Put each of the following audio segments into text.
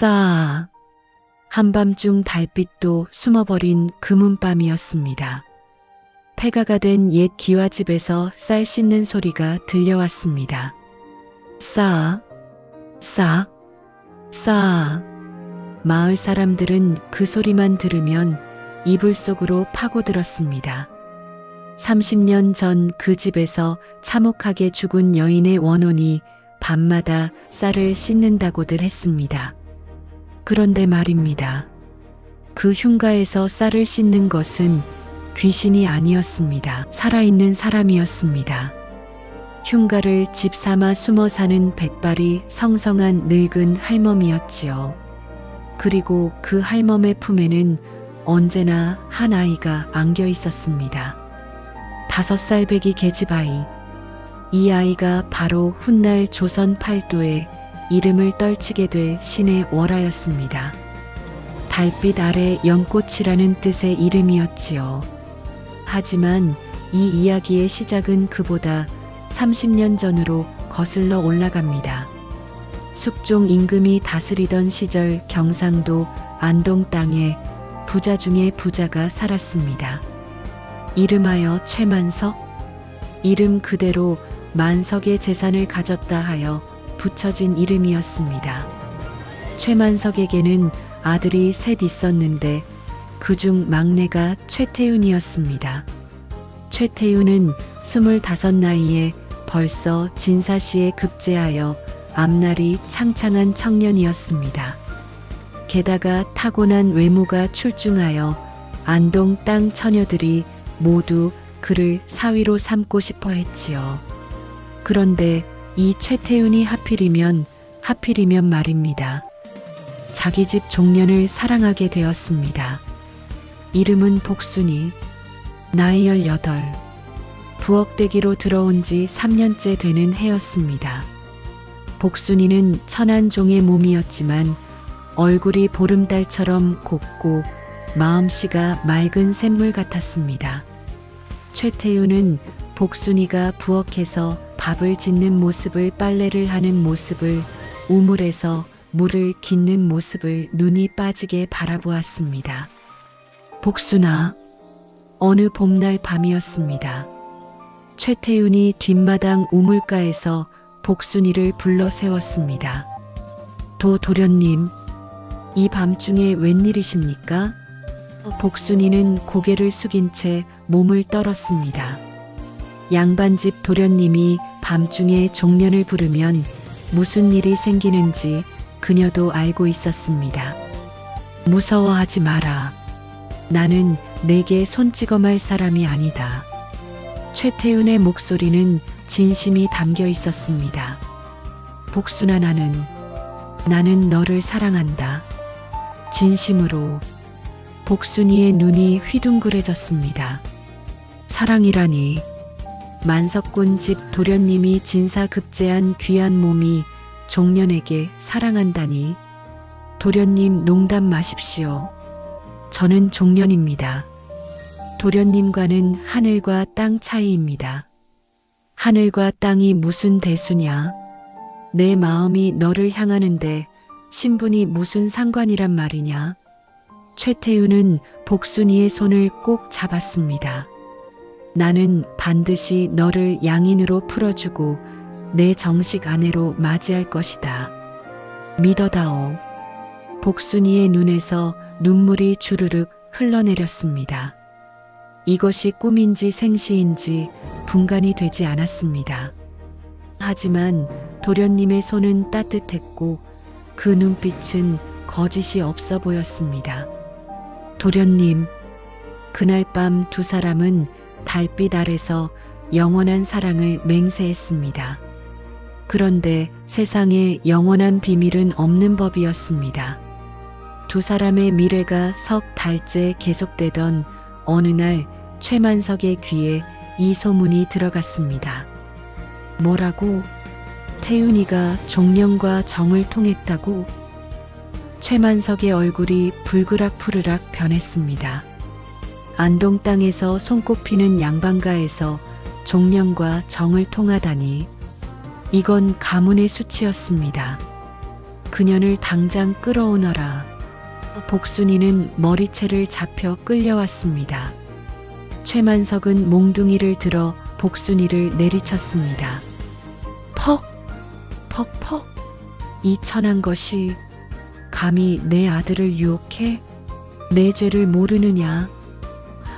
싸. 한밤중 달빛도 숨어버린 금은밤이었습니다. 폐가가 된 옛 기와집에서 쌀 씻는 소리가 들려왔습니다. 싸, 싸, 싸. 마을 사람들은 그 소리만 들으면 이불 속으로 파고들었습니다. 30년 전 그 집에서 참혹하게 죽은 여인의 원혼이 밤마다 쌀을 씻는다고들 했습니다. 그런데 말입니다. 그 흉가에서 쌀을 씻는 것은 귀신이 아니었습니다. 살아있는 사람이었습니다. 흉가를 집 삼아 숨어 사는 백발이 성성한 늙은 할멈이었지요. 그리고 그 할멈의 품에는 언제나 한 아이가 안겨 있었습니다. 5살 배기 계집아이. 이 아이가 바로 훗날 조선 팔도에 이름을 떨치게 될 신의 월하였습니다. 달빛 아래 연꽃이라는 뜻의 이름이었지요. 하지만 이 이야기의 시작은 그보다 30년 전으로 거슬러 올라갑니다. 숙종 임금이 다스리던 시절 경상도 안동 땅에 부자 중에 부자가 살았습니다. 이름하여 최만석. 이름 그대로 만석의 재산을 가졌다 하여 붙여진 이름이었습니다. 최만석에게는 아들이 셋 있었는데 그중 막내가 최태윤이었습니다. 최태윤은 25 나이에 벌써 진사시에 급제하여 앞날이 창창한 청년이었습니다. 게다가 타고난 외모가 출중하여 안동 땅 처녀들이 모두 그를 사위로 삼고 싶어 했지요. 그런데 이 최태윤이 하필이면 말입니다. 자기 집 종년을 사랑하게 되었습니다. 이름은 복순이. 나이 18. 부엌대기로 들어온 지 3년째 되는 해였습니다. 복순이는 천한종의 몸이었지만 얼굴이 보름달처럼 곱고 마음씨가 맑은 샘물 같았습니다. 최태윤은 복순이가 부엌에서 밥을 짓는 모습을, 빨래를 하는 모습을, 우물에서 물을 깃는 모습을 눈이 빠지게 바라보았습니다. 복순아. 어느 봄날 밤이었습니다. 최태윤이 뒷마당 우물가에서 복순이를 불러 세웠습니다. 도련님, 이 밤중에 웬일이십니까? 복순이는 고개를 숙인 채 몸을 떨었습니다. 양반집 도련님이 밤중에 종년을 부르면 무슨 일이 생기는지 그녀도 알고 있었습니다. 무서워하지 마라. 나는 내게 손찌검 말 사람이 아니다. 최태윤의 목소리는 진심이 담겨 있었습니다. 복순아, 나는 너를 사랑한다. 진심으로. 복순이의 눈이 휘둥그레졌습니다. 사랑이라니. 만석군 집 도련님이 진사급제한 귀한 몸이 종년에게 사랑한다니. 도련님, 농담 마십시오. 저는 종년입니다. 도련님과는 하늘과 땅 차이입니다. 하늘과 땅이 무슨 대수냐? 내 마음이 너를 향하는데 신분이 무슨 상관이란 말이냐? 최태윤은 복순이의 손을 꼭 잡았습니다. 나는 반드시 너를 양인으로 풀어주고 내 정식 아내로 맞이할 것이다. 믿어다오. 복순이의 눈에서 눈물이 주르륵 흘러내렸습니다. 이것이 꿈인지 생시인지 분간이 되지 않았습니다. 하지만 도련님의 손은 따뜻했고 그 눈빛은 거짓이 없어 보였습니다. 도련님, 그날 밤 두 사람은 달빛 아래서 영원한 사랑을 맹세했습니다. 그런데 세상에 영원한 비밀은 없는 법이었습니다. 두 사람의 미래가 석 달째 계속되던 어느 날 최만석의 귀에 이 소문이 들어갔습니다. 뭐라고? 태윤이가 종년과 정을 통했다고? 최만석의 얼굴이 불그락 푸르락 변했습니다. 안동 땅에서 손꼽히는 양반가에서 종년과 정을 통하다니. 이건 가문의 수치였습니다. 그 그년을 당장 끌어오너라. 복순이는 머리채를 잡혀 끌려왔습니다. 최만석은 몽둥이를 들어 복순이를 내리쳤습니다. 퍽! 퍽퍽! 이 천한 것이 감히 내 아들을 유혹해? 내 죄를 모르느냐?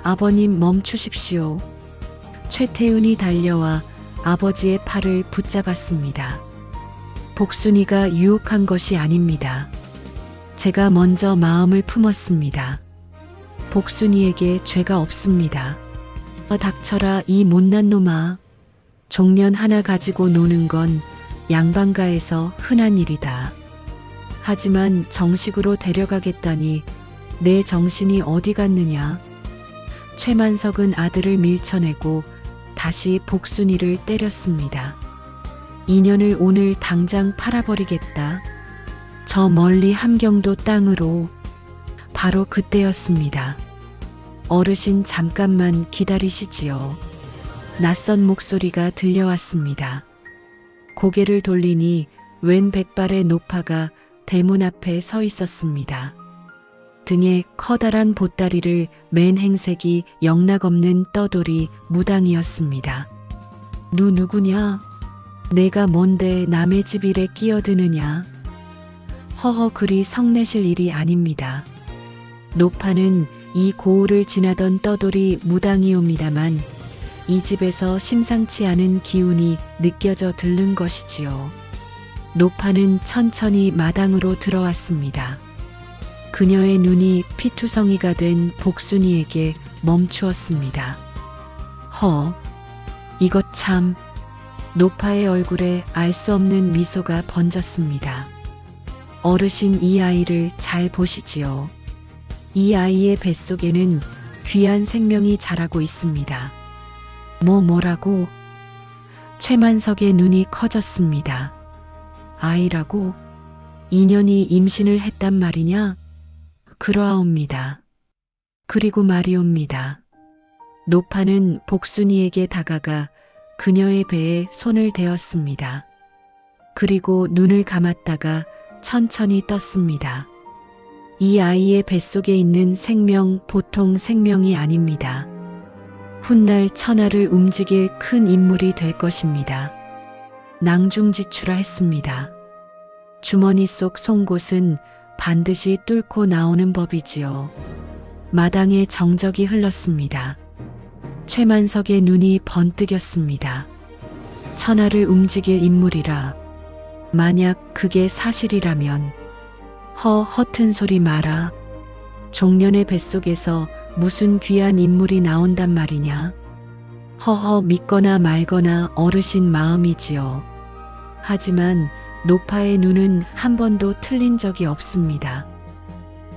아버님 멈추십시오. 최태훈이 달려와 아버지의 팔을 붙잡았습니다. 복순이가 유혹한 것이 아닙니다. 제가 먼저 마음을 품었습니다. 복순이에게 죄가 없습니다. 닥쳐라 이 못난 놈아. 종년 하나 가지고 노는 건 양반가에서 흔한 일이다. 하지만 정식으로 데려가겠다니 내 정신이 어디 갔느냐. 최만석은 아들을 밀쳐내고 다시 복순이를 때렸습니다. 인연을 오늘 당장 팔아버리겠다. 저 멀리 함경도 땅으로. 바로 그때였습니다. 어르신 잠깐만 기다리시지요. 낯선 목소리가 들려왔습니다. 고개를 돌리니 웬 백발의 노파가 대문 앞에 서 있었습니다. 등에 커다란 보따리를 맨 행색이 영락없는 떠돌이 무당이었습니다. 누구냐? 내가 뭔데 남의 집 일에 끼어드느냐? 허허 그리 성내실 일이 아닙니다. 노파는 이 고을을 지나던 떠돌이 무당이옵니다만 이 집에서 심상치 않은 기운이 느껴져 들른 것이지요. 노파는 천천히 마당으로 들어왔습니다. 그녀의 눈이 피투성이가 된 복순이에게 멈추었습니다. 이것 참. 노파의 얼굴에 알 수 없는 미소가 번졌습니다. 어르신 이 아이를 잘 보시지요. 이 아이의 뱃속에는 귀한 생명이 자라고 있습니다. 뭐라고? 최만석의 눈이 커졌습니다. 아이라고? 인연이 임신을 했단 말이냐? 그러하옵니다. 그리고 말이옵니다. 노파는 복순이에게 다가가 그녀의 배에 손을 대었습니다. 그리고 눈을 감았다가 천천히 떴습니다. 이 아이의 뱃속에 있는 생명 보통 생명이 아닙니다. 훗날 천하를 움직일 큰 인물이 될 것입니다. 낭중지추라 했습니다. 주머니 속 송곳은 반드시 뚫고 나오는 법이지요. 마당에 정적이 흘렀습니다. 최만석의 눈이 번뜩였습니다. 천하를 움직일 인물이라. 만약 그게 사실이라면 허튼 소리 마라. 종년의 뱃속에서 무슨 귀한 인물이 나온단 말이냐. 믿거나 말거나 어르신 마음이지요. 하지만 노파의 눈은 한 번도 틀린 적이 없습니다.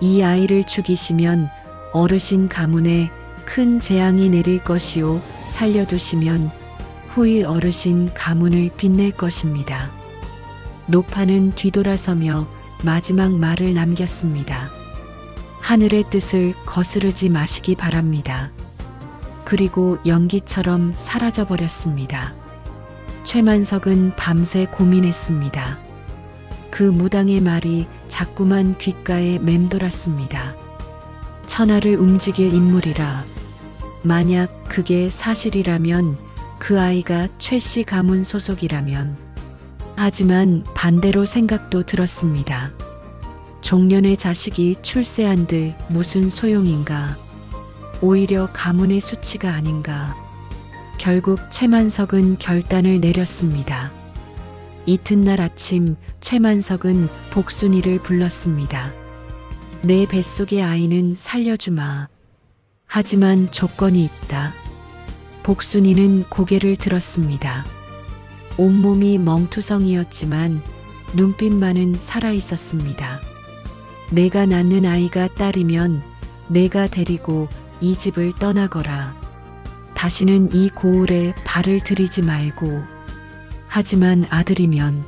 이 아이를 죽이시면 어르신 가문에 큰 재앙이 내릴 것이요 살려두시면 후일 어르신 가문을 빛낼 것입니다. 노파는 뒤돌아서며 마지막 말을 남겼습니다. 하늘의 뜻을 거스르지 마시기 바랍니다. 그리고 연기처럼 사라져버렸습니다. 최만석은 밤새 고민했습니다. 그 무당의 말이 자꾸만 귓가에 맴돌았습니다. 천하를 움직일 인물이라. 만약 그게 사실이라면 그 아이가 최씨 가문 소속이라면. 하지만 반대로 생각도 들었습니다. 종년의 자식이 출세한들 무슨 소용인가. 오히려 가문의 수치가 아닌가. 결국 최만석은 결단을 내렸습니다. 이튿날 아침 최만석은 복순이를 불렀습니다. 내 뱃속의 아이는 살려주마. 하지만 조건이 있다. 복순이는 고개를 들었습니다. 온몸이 멍투성이었지만 눈빛만은 살아있었습니다. 내가 낳는 아이가 딸이면 내가 데리고 이 집을 떠나거라. 다시는 이 고을에 발을 들이지 말고. 하지만 아들이면.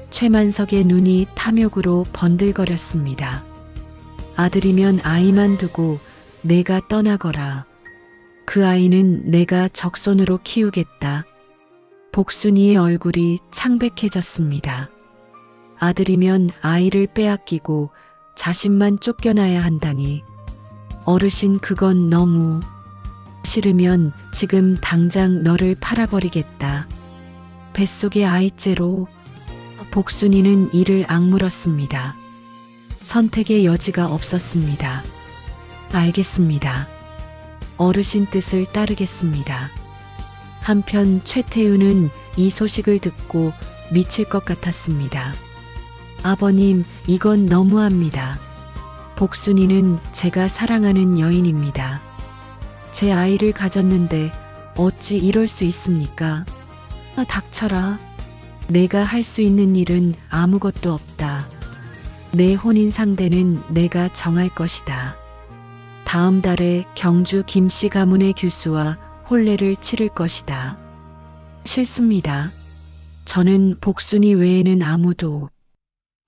최만석의 눈이 탐욕으로 번들거렸습니다. 아들이면 아이만 두고 내가 떠나거라. 그 아이는 내가 적손으로 키우겠다. 복순이의 얼굴이 창백해졌습니다. 아들이면 아이를 빼앗기고 자신만 쫓겨나야 한다니. 어르신, 그건 너무. 싫으면 지금 당장 너를 팔아버리겠다. 뱃속의 아이째로. 복순이는 이를 악물었습니다. 선택의 여지가 없었습니다. 알겠습니다. 어르신 뜻을 따르겠습니다. 한편 최태우는 이 소식을 듣고 미칠 것 같았습니다. 아버님, 이건 너무합니다. 복순이는 제가 사랑하는 여인입니다. 제 아이를 가졌는데 어찌 이럴 수 있습니까? 닥쳐라. 내가 할 수 있는 일은 아무것도 없다. 내 혼인 상대는 내가 정할 것이다. 다음 달에 경주 김씨 가문의 규수와 혼례를 치를 것이다. 싫습니다. 저는 복순이 외에는 아무도.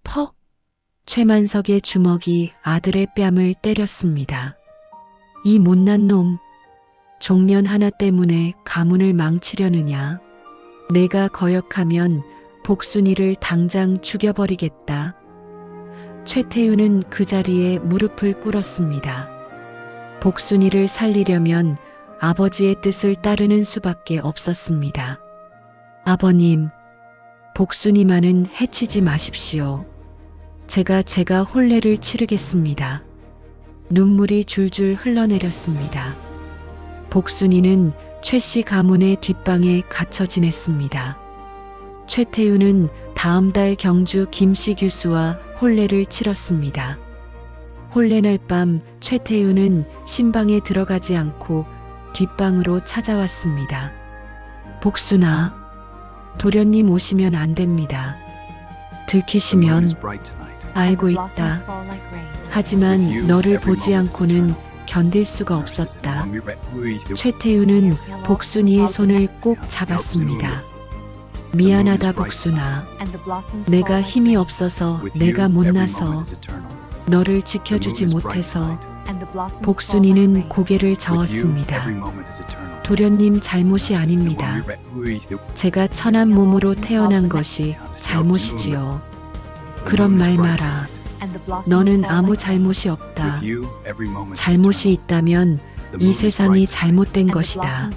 퍽! 최만석의 주먹이 아들의 뺨을 때렸습니다. 이 못난 놈. 종년 하나 때문에 가문을 망치려느냐. 내가 거역하면 복순이를 당장 죽여버리겠다. 최태우는 그 자리에 무릎을 꿇었습니다. 복순이를 살리려면 아버지의 뜻을 따르는 수밖에 없었습니다. 아버님, 복순이만은 해치지 마십시오. 제가 혼례를 치르겠습니다. 눈물이 줄줄 흘러내렸습니다. 복순이는 최씨 가문의 뒷방에 갇혀 지냈습니다. 최태우는 다음 달 경주 김씨 규수와 혼례를 치렀습니다. 혼례날 밤 최태우는 신방에 들어가지 않고 뒷방으로 찾아왔습니다. 복순아, 도련님 오시면 안 됩니다. 들키시면 알고 있다. 하지만 너를 보지 않고는 견딜 수가 없었다. 최태우는 복순이의 손을 꼭 잡았습니다. 미안하다, 복순아. 내가 힘이 없어서, 내가 못나서, 너를 지켜주지 못해서. 복순이는 고개를 저었습니다. 도련님 잘못이 아닙니다. 제가 천한 몸으로 태어난 것이 잘못이지요. 그런 말 마라. 너는 아무 잘못이 없다. 잘못이 있다면 이 세상이 잘못된 것이다.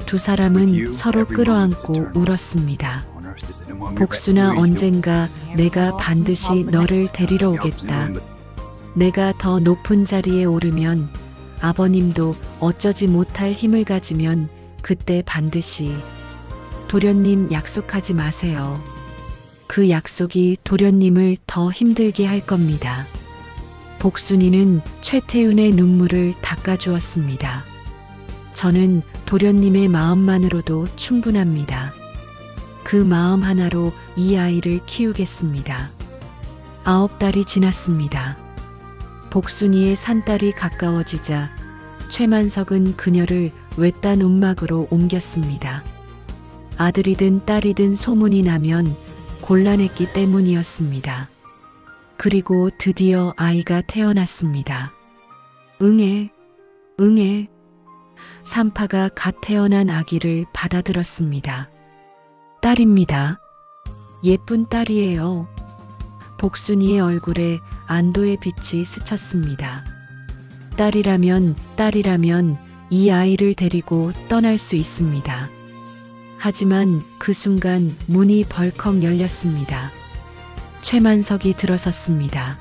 두 사람은 서로 끌어안고 울었습니다. 복순아, 언젠가 내가 반드시 너를 데리러 오겠다. 내가 더 높은 자리에 오르면, 아버님도 어쩌지 못할 힘을 가지면 그때 반드시. 도련님, 약속하지 마세요. 그 약속이 도련님을 더 힘들게 할 겁니다. 복순이는 최태훈의 눈물을 닦아주었습니다. 저는 도련님의 마음만으로도 충분합니다. 그 마음 하나로 이 아이를 키우겠습니다. 9달이 지났습니다. 복순이의 산딸이 가까워지자 최만석은 그녀를 외딴 움막으로 옮겼습니다. 아들이든 딸이든 소문이 나면 곤란했기 때문이었습니다. 그리고 드디어 아이가 태어났습니다. 응애, 응애. 산파가 갓 태어난 아기를 받아들었습니다. 딸입니다. 예쁜 딸이에요. 복순이의 얼굴에 안도의 빛이 스쳤습니다. 딸이라면 이 아이를 데리고 떠날 수 있습니다. 하지만 그 순간 문이 벌컥 열렸습니다. 최만석이 들어섰습니다.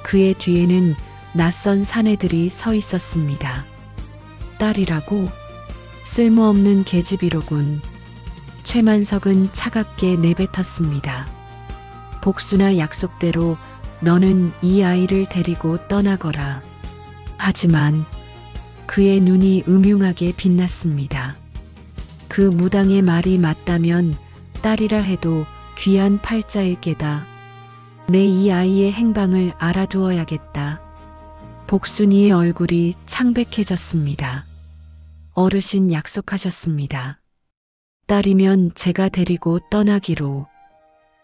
그의 뒤에는 낯선 사내들이 서 있었습니다. 딸이라고? 쓸모없는 계집이로군. 최만석은 차갑게 내뱉었습니다. 복순아, 약속대로 너는 이 아이를 데리고 떠나거라. 하지만 그의 눈이 음흉하게 빛났습니다. 그 무당의 말이 맞다면 딸이라 해도 귀한 팔자일 게다. 내 이 아이의 행방을 알아두어야겠다. 복순이의 얼굴이 창백해졌습니다. 어르신, 약속하셨습니다. 딸이면 제가 데리고 떠나기로.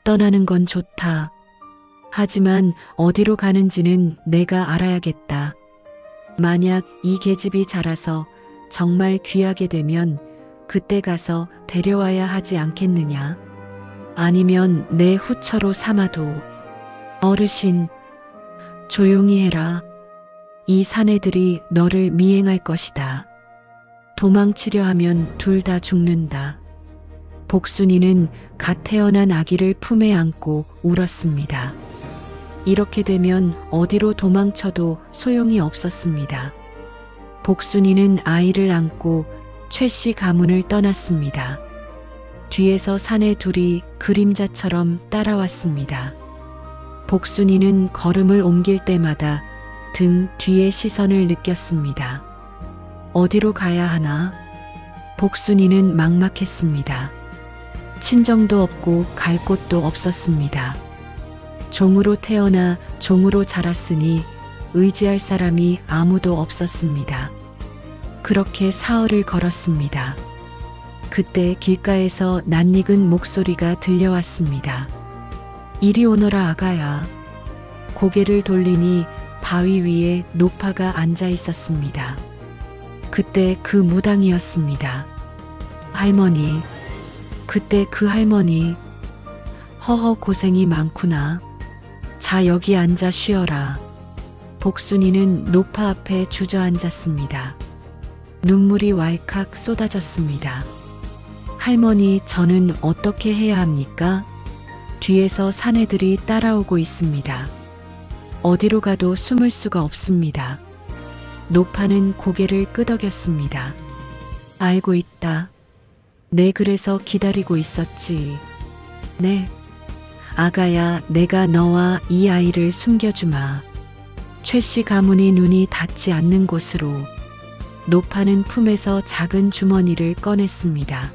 떠나는 건 좋다. 하지만 어디로 가는지는 내가 알아야겠다. 만약 이 계집이 자라서 정말 귀하게 되면 그때 가서 데려와야 하지 않겠느냐. 아니면 내 후처로 삼아도 어르신, 조용히 해라. 이 사내들이 너를 미행할 것이다. 도망치려 하면 둘 다 죽는다. 복순이는 갓 태어난 아기를 품에 안고 울었습니다. 이렇게 되면 어디로 도망쳐도 소용이 없었습니다. 복순이는 아이를 안고 최씨 가문을 떠났습니다. 뒤에서 사내 둘이 그림자처럼 따라왔습니다. 복순이는 걸음을 옮길 때마다 등 뒤의 시선을 느꼈습니다. 어디로 가야 하나? 복순이는 막막했습니다. 친정도 없고 갈 곳도 없었습니다. 종으로 태어나 종으로 자랐으니 의지할 사람이 아무도 없었습니다. 그렇게 사흘을 걸었습니다. 그때 길가에서 낯익은 목소리가 들려왔습니다. 이리 오너라 아가야. 고개를 돌리니 바위 위에 노파가 앉아 있었습니다. 그때 그 무당이었습니다. 할머니, 그때 그 할머니, 허허 고생이 많구나. 자 여기 앉아 쉬어라. 복순이는 노파 앞에 주저앉았습니다. 눈물이 왈칵 쏟아졌습니다. 할머니 저는 어떻게 해야 합니까? 뒤에서 사내들이 따라오고 있습니다. 어디로 가도 숨을 수가 없습니다. 노파는 고개를 끄덕였습니다. 알고 있다. 네 그래서 기다리고 있었지. 네. 아가야 내가 너와 이 아이를 숨겨주마. 최씨 가문이 눈이 닿지 않는 곳으로. 노파는 품에서 작은 주머니를 꺼냈습니다.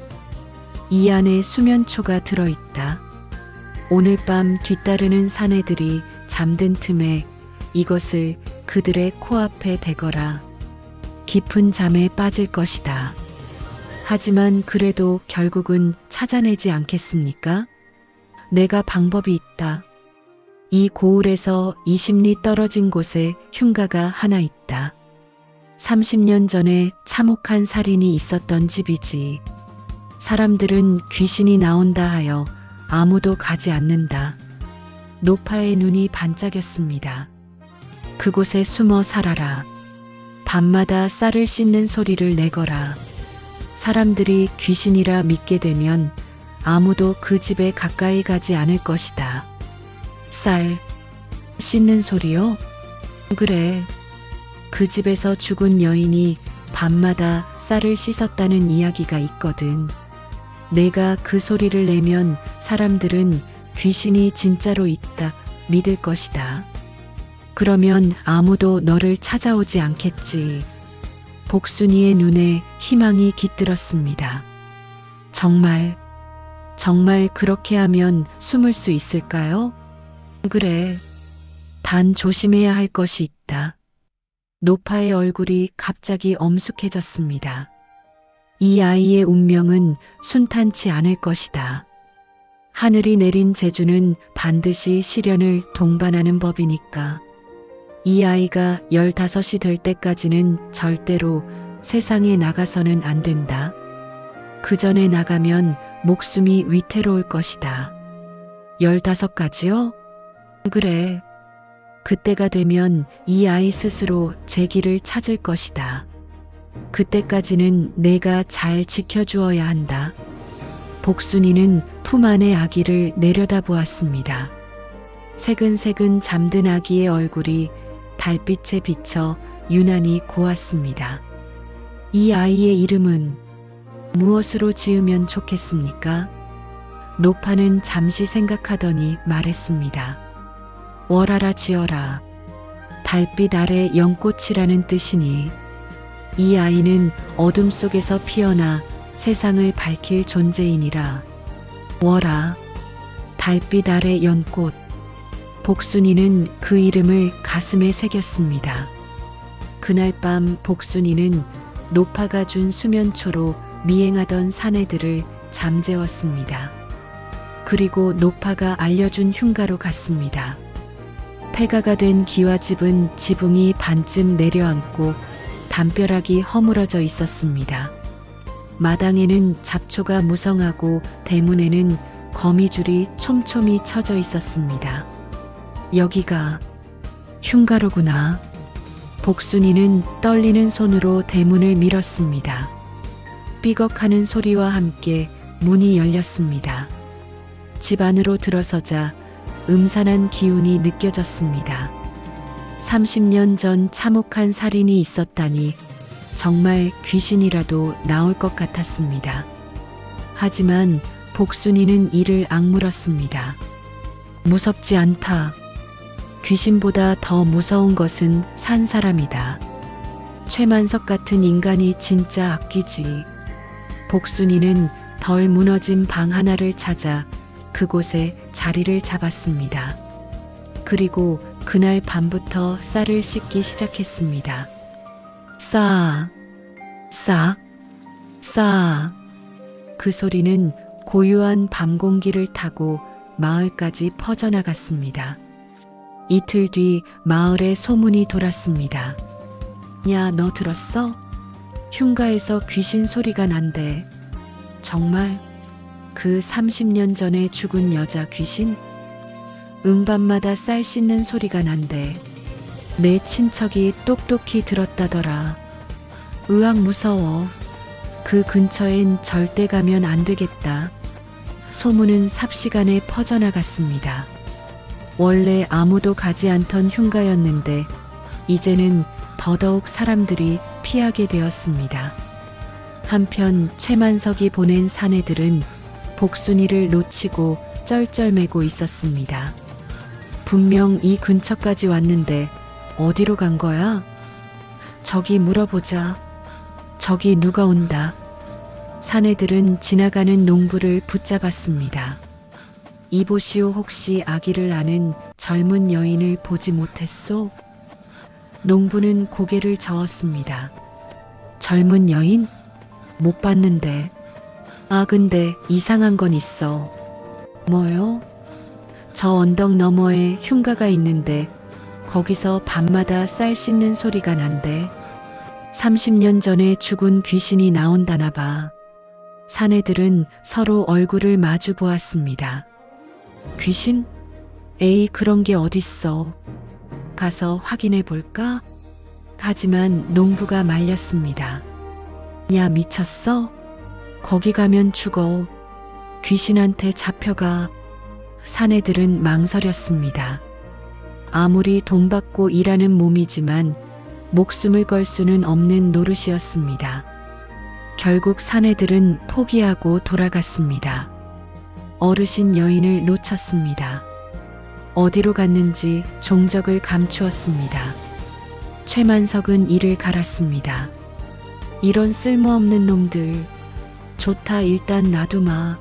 이 안에 수면초가 들어있다. 오늘 밤 뒤따르는 사내들이 잠든 틈에 이것을 그들의 코앞에 대거라. 깊은 잠에 빠질 것이다. 하지만 그래도 결국은 찾아내지 않겠습니까? 내가 방법이 있다. 이 고을에서 20리 떨어진 곳에 흉가가 하나 있다. 30년 전에 참혹한 살인이 있었던 집이지. 사람들은 귀신이 나온다 하여 아무도 가지 않는다. 노파의 눈이 반짝였습니다. 그곳에 숨어 살아라. 밤마다 쌀을 씻는 소리를 내거라. 사람들이 귀신이라 믿게 되면 아무도 그 집에 가까이 가지 않을 것이다. 쌀 씻는 소리요? 그래. 그 집에서 죽은 여인이 밤마다 쌀을 씻었다는 이야기가 있거든. 내가 그 소리를 내면 사람들은 귀신이 진짜로 있다 믿을 것이다. 그러면 아무도 너를 찾아오지 않겠지. 복순이의 눈에 희망이 깃들었습니다. 정말 그렇게 하면 숨을 수 있을까요? 그래. 단 조심해야 할 것이 있다. 노파의 얼굴이 갑자기 엄숙해졌습니다. 이 아이의 운명은 순탄치 않을 것이다. 하늘이 내린 재주는 반드시 시련을 동반하는 법이니까. 이 아이가 15이 될 때까지는 절대로 세상에 나가서는 안 된다. 그 전에 나가면 목숨이 위태로울 것이다. 15까지요? 그래. 그때가 되면 이 아이 스스로 제 길을 찾을 것이다. 그때까지는 내가 잘 지켜주어야 한다. 복순이는 품 안의 아기를 내려다보았습니다. 새근새근 잠든 아기의 얼굴이 달빛에 비쳐 유난히 고왔습니다. 이 아이의 이름은 무엇으로 지으면 좋겠습니까? 노파는 잠시 생각하더니 말했습니다. 월하라 지어라. 달빛 아래 연꽃이라는 뜻이니 이 아이는 어둠 속에서 피어나 세상을 밝힐 존재이니라. 월하, 달빛 아래 연꽃. 복순이는 그 이름을 가슴에 새겼습니다. 그날 밤 복순이는 노파가 준 수면초로 미행하던 사내들을 잠재웠습니다. 그리고 노파가 알려준 흉가로 갔습니다. 폐가가 된 기와집은 지붕이 반쯤 내려앉고 담벼락이 허물어져 있었습니다. 마당에는 잡초가 무성하고 대문에는 거미줄이 촘촘히 쳐져 있었습니다. 여기가 흉가로구나. 복순이는 떨리는 손으로 대문을 밀었습니다. 삐걱하는 소리와 함께 문이 열렸습니다. 집 안으로 들어서자 음산한 기운이 느껴졌습니다. 30년 전 참혹한 살인이 있었다니 정말 귀신이라도 나올 것 같았습니다. 하지만 복순이는 이를 악물었습니다. 무섭지 않다. 귀신보다 더 무서운 것은 산 사람이다. 최만석 같은 인간이 진짜 악귀지. 복순이는 덜 무너진 방 하나를 찾아 그곳에 자리를 잡았습니다. 그리고 그날 밤부터 쌀을 씻기 시작했습니다. 싸, 싸, 싸. 그 소리는 고요한 밤 공기를 타고 마을까지 퍼져나갔습니다. 이틀 뒤 마을에 소문이 돌았습니다. 야, 너 들었어? 흉가에서 귀신 소리가 난대. 정말? 그 30년 전에 죽은 여자 귀신? 밤마다 쌀 씻는 소리가 난대. 내 친척이 똑똑히 들었다더라. 으악, 무서워. 그 근처엔 절대 가면 안 되겠다. 소문은 삽시간에 퍼져나갔습니다. 원래 아무도 가지 않던 흉가였는데 이제는 더더욱 사람들이 피하게 되었습니다. 한편 최만석이 보낸 사내들은 복순이를 놓치고 쩔쩔매고 있었습니다. 분명 이 근처까지 왔는데 어디로 간 거야? 저기 물어보자. 저기 누가 온다. 사내들은 지나가는 농부를 붙잡았습니다. 이보시오, 혹시 아기를 아는 젊은 여인을 보지 못했소? 농부는 고개를 저었습니다. 젊은 여인? 못 봤는데. 아, 근데 이상한 건 있어. 뭐요? 저 언덕 너머에 흉가가 있는데 거기서 밤마다 쌀 씻는 소리가 난대. 30년 전에 죽은 귀신이 나온다나 봐. 사내들은 서로 얼굴을 마주 보았습니다. 귀신? 에이, 그런 게 어딨어. 가서 확인해 볼까? 하지만 농부가 말렸습니다. 야, 미쳤어? 거기 가면 죽어. 귀신한테 잡혀가. 사내들은 망설였습니다. 아무리 돈 받고 일하는 몸이지만 목숨을 걸 수는 없는 노릇이었습니다. 결국 사내들은 포기하고 돌아갔습니다. 어르신 여인을 놓쳤습니다. 어디로 갔는지 종적을 감추었습니다. 최만석은 이를 갈았습니다. 이런 쓸모없는 놈들. 좋다, 일단 놔두마.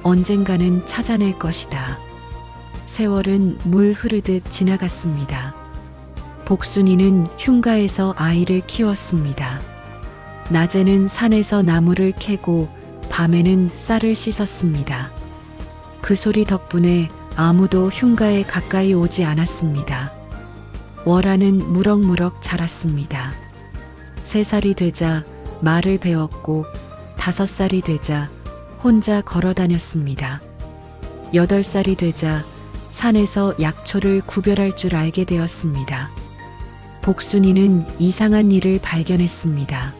언젠가는 찾아낼 것이다. 세월은 물 흐르듯 지나갔습니다. 복순이는 흉가에서 아이를 키웠습니다. 낮에는 산에서 나무를 캐고 밤에는 쌀을 씻었습니다. 그 소리 덕분에 아무도 흉가에 가까이 오지 않았습니다. 월화는 무럭무럭 자랐습니다. 3살이 되자 말을 배웠고 5살이 되자 혼자 걸어 다녔습니다. 8살이 되자 산에서 약초를 구별할 줄 알게 되었습니다. 복순이는 이상한 일을 발견했습니다.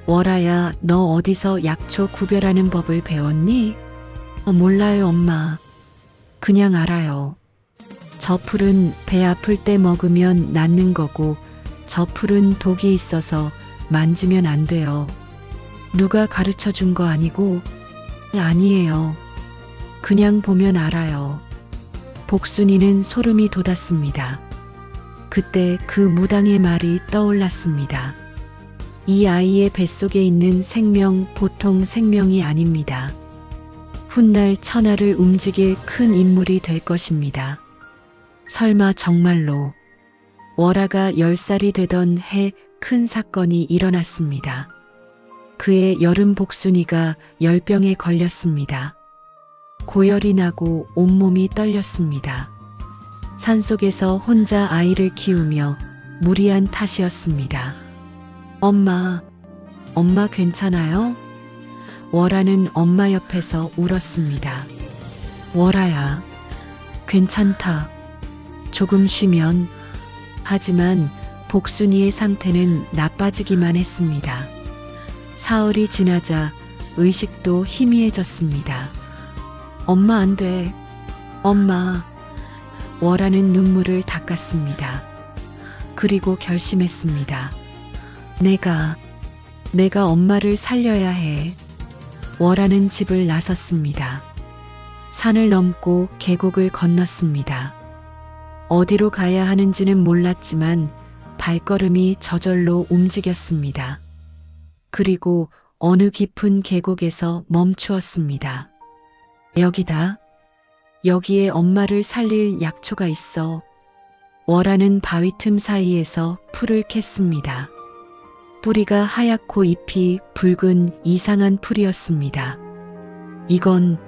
월아야, 너 어디서 약초 구별하는 법을 배웠니? 몰라요, 엄마. 그냥 알아요. 저 풀은 배 아플 때 먹으면 낫는 거고 저 풀은 독이 있어서 만지면 안 돼요. 누가 가르쳐 준 거 아니고? 아니에요. 그냥 보면 알아요. 복순이는 소름이 돋았습니다. 그때 그 무당의 말이 떠올랐습니다. 이 아이의 뱃속에 있는 생명, 보통 생명이 아닙니다. 훗날 천하를 움직일 큰 인물이 될 것입니다. 설마 정말로. 월아가 10살이 되던 해 큰 사건이 일어났습니다. 그해 여름 복순이가 열병에 걸렸습니다. 고열이 나고 온몸이 떨렸습니다. 산속에서 혼자 아이를 키우며 무리한 탓이었습니다. 엄마 괜찮아요? 월아는 엄마 옆에서 울었습니다. 월아야, 괜찮다. 조금 쉬면. 하지만 복순이의 상태는 나빠지기만 했습니다. 사흘이 지나자 의식도 희미해졌습니다. 엄마 안 돼. 엄마. 월아는 눈물을 닦았습니다. 그리고 결심했습니다. 내가 엄마를 살려야 해. 월아는 집을 나섰습니다. 산을 넘고 계곡을 건넜습니다. 어디로 가야 하는지는 몰랐지만 발걸음이 저절로 움직였습니다. 그리고 어느 깊은 계곡에서 멈추었습니다. 여기다. 여기에 엄마를 살릴 약초가 있어. 월아는 바위 틈 사이에서 풀을 캤습니다. 뿌리가 하얗고 잎이 붉은 이상한 풀이었습니다. 이건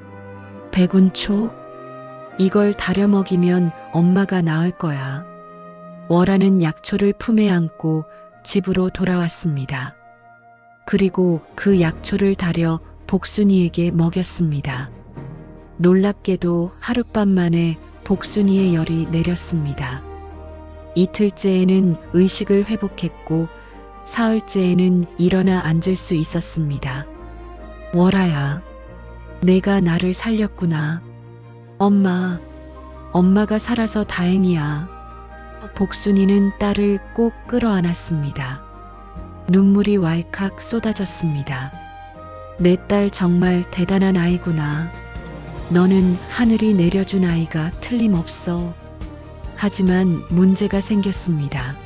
백운초? 이걸 다려 먹이면 엄마가 나을 거야. 월아는 약초를 품에 안고 집으로 돌아왔습니다. 그리고 그 약초를 다려 복순이에게 먹였습니다. 놀랍게도 하룻밤 만에 복순이의 열이 내렸습니다. 이틀째에는 의식을 회복했고 사흘째에는 일어나 앉을 수 있었습니다. 월아야, 내가 나를 살렸구나. 엄마가 살아서 다행이야. 복순이는 딸을 꼭 끌어안았습니다. 눈물이 왈칵 쏟아졌습니다. 내 딸 정말 대단한 아이구나. 너는 하늘이 내려준 아이가 틀림없어. 하지만 문제가 생겼습니다.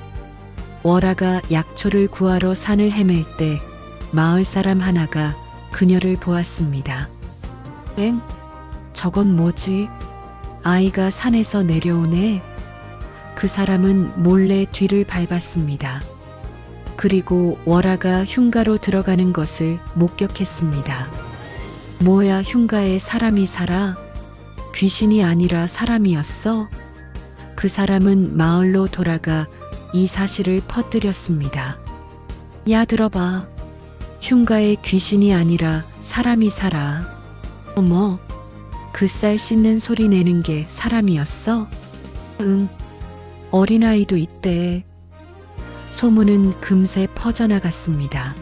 월아가 약초를 구하러 산을 헤맬 때 마을 사람 하나가 그녀를 보았습니다. 엥? 저건 뭐지? 아이가 산에서 내려오네. 그 사람은 몰래 뒤를 밟았습니다. 그리고 월아가 흉가로 들어가는 것을 목격했습니다. 뭐야, 흉가에 사람이 살아? 귀신이 아니라 사람이었어? 그 사람은 마을로 돌아가 이 사실을 퍼뜨렸습니다. 야, 들어봐. 흉가에 귀신이 아니라 사람이 살아. 어머, 그 쌀 씻는 소리 내는 게 사람이었어? 응, 어린아이도 있대. 소문은 금세 퍼져나갔습니다.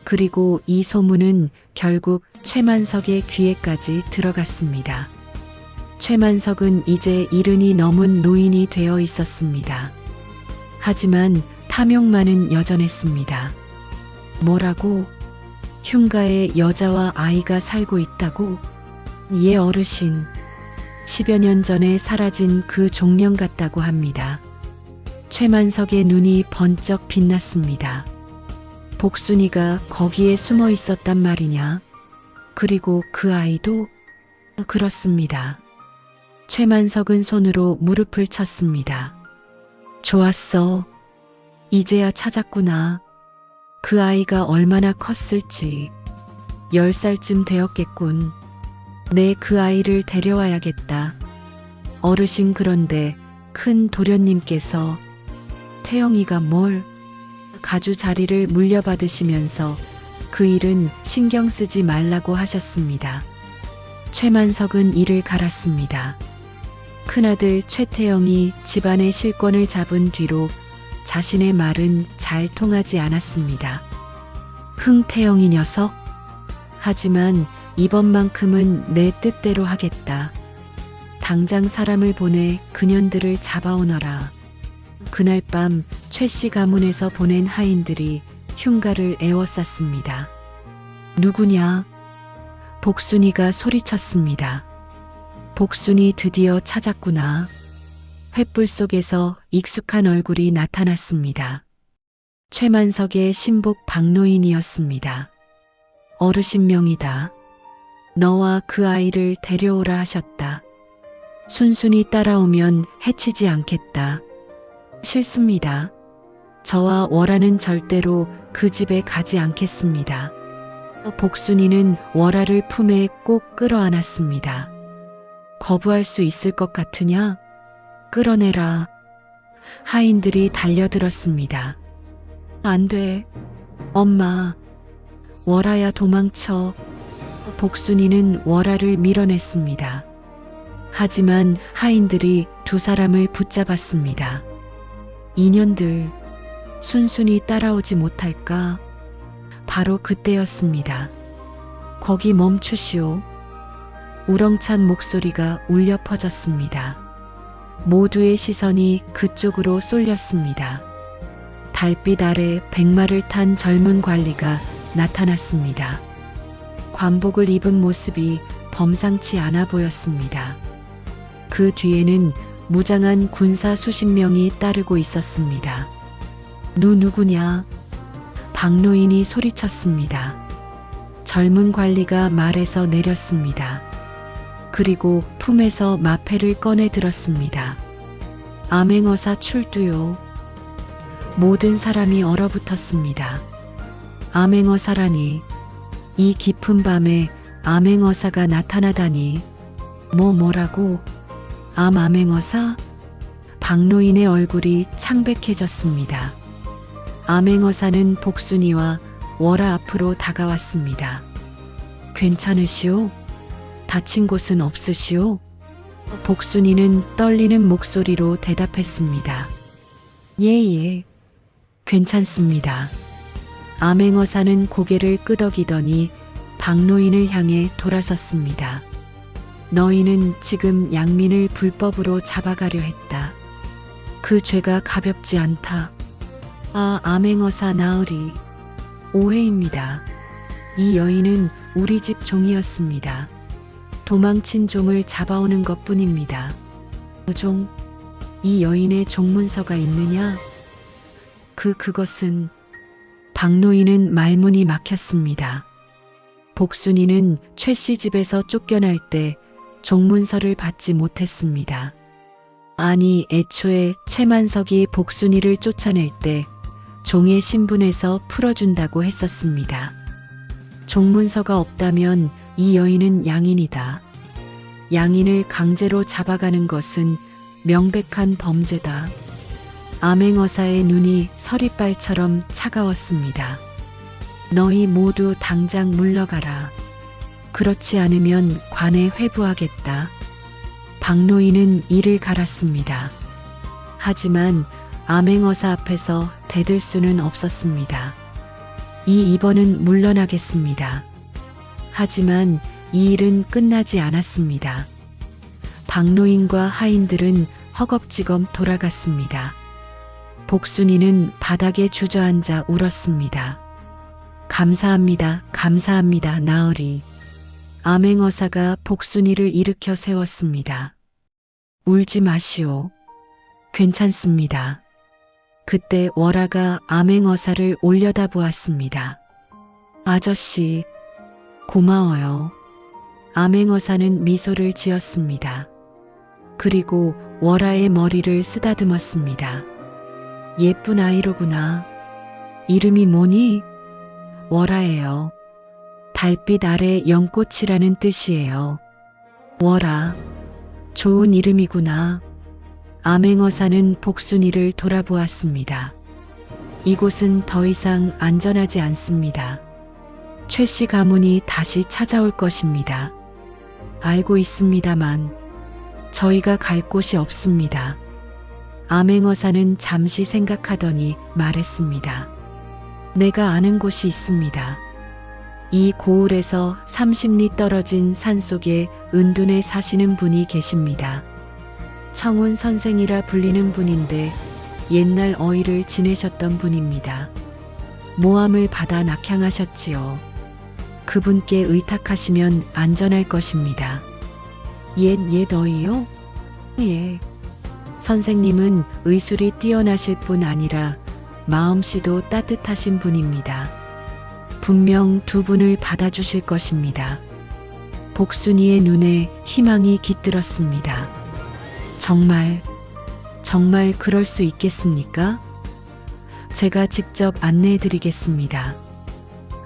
그리고 이 소문은 결국 최만석의 귀에까지 들어갔습니다. 최만석은 이제 70이 넘은 노인이 되어 있었습니다. 하지만 탐욕만은 여전했습니다. 뭐라고? 흉가에 여자와 아이가 살고 있다고? 예, 어르신. 10여 년 전에 사라진 그 종령 같다고 합니다. 최만석의 눈이 번쩍 빛났습니다. 복순이가 거기에 숨어 있었단 말이냐? 그리고 그 아이도? 그렇습니다. 최만석은 손으로 무릎을 쳤습니다. 좋았어. 이제야 찾았구나. 그 아이가 얼마나 컸을지. 10살쯤 되었겠군. 내 그 아이를 데려와야겠다. 어르신, 그런데 큰 도련님께서 태영이가 뭘? 가주 자리를 물려받으시면서 그 일은 신경 쓰지 말라고 하셨습니다. 최만석은 이를 갈았습니다. 큰아들 최태영이 집안의 실권을 잡은 뒤로 자신의 말은 잘 통하지 않았습니다. 흥태영이 녀석? 하지만 이번만큼은 내 뜻대로 하겠다. 당장 사람을 보내 그년들을 잡아오너라. 그날 밤 최씨 가문에서 보낸 하인들이 흉가를 에워쌌습니다. 누구냐? 복순이가 소리쳤습니다. 복순이 드디어 찾았구나. 횃불 속에서 익숙한 얼굴이 나타났습니다. 최만석의 신복 박노인이었습니다. 어르신 명이다. 너와 그 아이를 데려오라 하셨다. 순순히 따라오면 해치지 않겠다. 싫습니다. 저와 월아는 절대로 그 집에 가지 않겠습니다. 복순이는 월아를 품에 꼭 끌어안았습니다. 거부할 수 있을 것 같으냐? 끌어내라. 하인들이 달려들었습니다. 안 돼. 엄마. 월아야, 도망쳐. 복순이는 월아를 밀어냈습니다. 하지만 하인들이 두 사람을 붙잡았습니다. 인연들 순순히 따라오지 못할까? 바로 그때였습니다. 거기 멈추시오. 우렁찬 목소리가 울려 퍼졌습니다. 모두의 시선이 그쪽으로 쏠렸습니다. 달빛 아래 백마를 탄 젊은 관리가 나타났습니다. 관복을 입은 모습이 범상치 않아 보였습니다. 그 뒤에는 무장한 군사 수십 명이 따르고 있었습니다. 누구냐? 박노인이 소리쳤습니다. 젊은 관리가 말에서 내렸습니다. 그리고 품에서 마패를 꺼내 들었습니다. 암행어사 출두요. 모든 사람이 얼어붙었습니다. 암행어사라니, 이 깊은 밤에 암행어사가 나타나다니. 뭐라고? 암행어사? 박노인의 얼굴이 창백해졌습니다. 암행어사는 복순이와 월아 앞으로 다가왔습니다. 괜찮으시오? 다친 곳은 없으시오? 복순이는 떨리는 목소리로 대답했습니다. 예. 괜찮습니다. 암행어사는 고개를 끄덕이더니 박노인을 향해 돌아섰습니다. 너희는 지금 양민을 불법으로 잡아가려 했다. 그 죄가 가볍지 않다. 암행어사 나으리. 오해입니다. 이 여인은 우리 집 종이었습니다. 도망친 종을 잡아오는 것뿐입니다. 종? 이 여인의 종문서가 있느냐? 그것은... 박노인은 말문이 막혔습니다. 복순이는 최 씨 집에서 쫓겨날 때 종문서를 받지 못했습니다. 아니, 애초에 최만석이 복순이를 쫓아낼 때 종의 신분에서 풀어준다고 했었습니다. 종문서가 없다면 이 여인은 양인이다. 양인을 강제로 잡아가는 것은 명백한 범죄다. 암행어사의 눈이 서리빨처럼 차가웠습니다. 너희 모두 당장 물러가라. 그렇지 않으면 관에 회부하겠다. 박노인은 이를 갈았습니다. 하지만 암행어사 앞에서 대들 수는 없었습니다. 이번은 물러나겠습니다. 하지만 이 일은 끝나지 않았습니다. 박노인과 하인들은 허겁지겁 돌아갔습니다. 복순이는 바닥에 주저앉아 울었습니다. 감사합니다, 나으리. 암행어사가 복순이를 일으켜 세웠습니다. 울지 마시오. 괜찮습니다. 그때 월아가 암행어사를 올려다보았습니다. 아저씨, 고마워요. 암행어사는 미소를 지었습니다. 그리고 월아의 머리를 쓰다듬었습니다. 예쁜 아이로구나. 이름이 뭐니? 월아예요. 달빛 아래 연꽃이라는 뜻이에요. 월아, 좋은 이름이구나. 암행어사는 복순이를 돌아보았습니다. 이곳은 더 이상 안전하지 않습니다. 최 씨 가문이 다시 찾아올 것입니다. 알고 있습니다만 저희가 갈 곳이 없습니다. 암행어사는 잠시 생각하더니 말했습니다. 내가 아는 곳이 있습니다. 이 고을에서 30리 떨어진 산속에 은둔에 사시는 분이 계십니다. 청운 선생이라 불리는 분인데 옛날 어의를 지내셨던 분입니다. 모함을 받아 낙향하셨지요. 그분께 의탁하시면 안전할 것입니다. 옛 어의요? 예. 선생님은 의술이 뛰어나실 뿐 아니라 마음씨도 따뜻하신 분입니다. 분명 두 분을 받아주실 것입니다. 복순이의 눈에 희망이 깃들었습니다. 정말 그럴 수 있겠습니까? 제가 직접 안내해 드리겠습니다.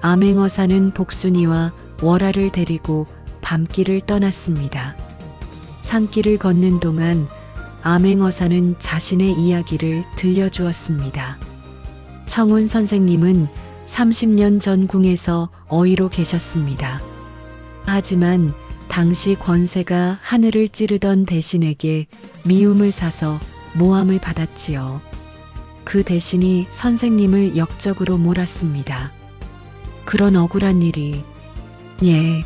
암행어사는 복순이와 월아를 데리고 밤길을 떠났습니다. 산길을 걷는 동안 암행어사는 자신의 이야기를 들려주었습니다. 청운 선생님은 30년 전 궁에서 어의로 계셨습니다. 하지만 당시 권세가 하늘을 찌르던 대신에게 미움을 사서 모함을 받았지요. 그 대신이 선생님을 역적으로 몰았습니다. 그런 억울한 일이. 예.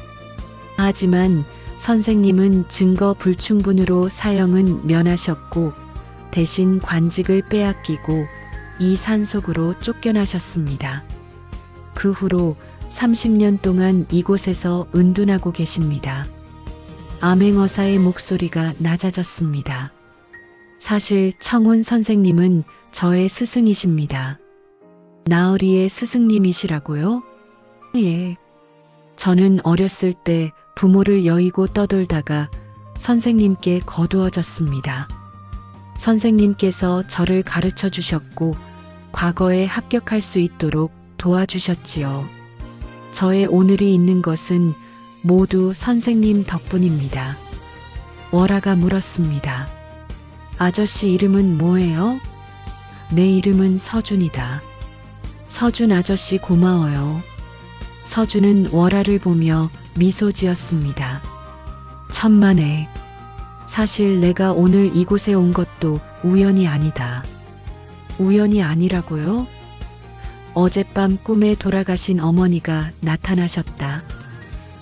하지만 선생님은 증거 불충분으로 사형은 면하셨고 대신 관직을 빼앗기고 이 산속으로 쫓겨나셨습니다. 그 후로 30년 동안 이곳에서 은둔하고 계십니다. 암행어사의 목소리가 낮아졌습니다. 사실 청운 선생님은 저의 스승이십니다. 나으리의 스승님이시라고요? 예. 저는 어렸을 때 부모를 여의고 떠돌다가 선생님께 거두어졌습니다. 선생님께서 저를 가르쳐 주셨고 과거에 합격할 수 있도록 도와주셨지요. 저의 오늘이 있는 것은 모두 선생님 덕분입니다. 월아가 물었습니다. 아저씨 이름은 뭐예요? 내 이름은 서준이다. 서준 아저씨 고마워요. 서준은 월아를 보며 미소 지었습니다. 천만에. 사실 내가 오늘 이곳에 온 것도 우연이 아니다. 우연이 아니라고요? 어젯밤 꿈에 돌아가신 어머니가 나타나셨다.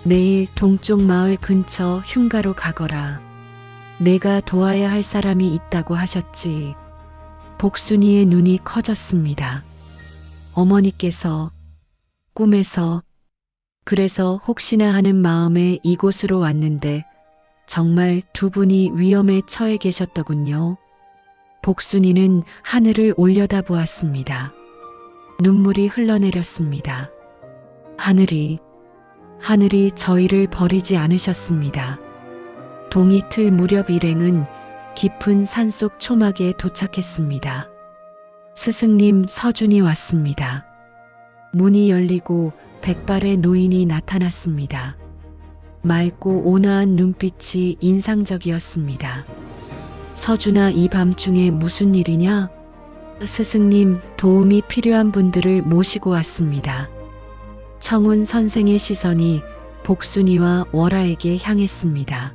내일 동쪽 마을 근처 흉가로 가거라. 내가 도와야 할 사람이 있다고 하셨지. 복순이의 눈이 커졌습니다. 어머니께서 꿈에서. 그래서 혹시나 하는 마음에 이곳으로 왔는데 정말 두 분이 위험에 처해 계셨더군요. 복순이는 하늘을 올려다보았습니다. 눈물이 흘러내렸습니다. 하늘이 저희를 버리지 않으셨습니다. 동이틀 무렵 일행은 깊은 산속 초막에 도착했습니다. 스승님 서준이 왔습니다. 문이 열리고 백발의 노인이 나타났습니다. 맑고 온화한 눈빛이 인상적이었습니다. 서준아, 이 밤중에 무슨 일이냐? 스승님, 도움이 필요한 분들을 모시고 왔습니다. 청운 선생의 시선이 복순이와 월아에게 향했습니다.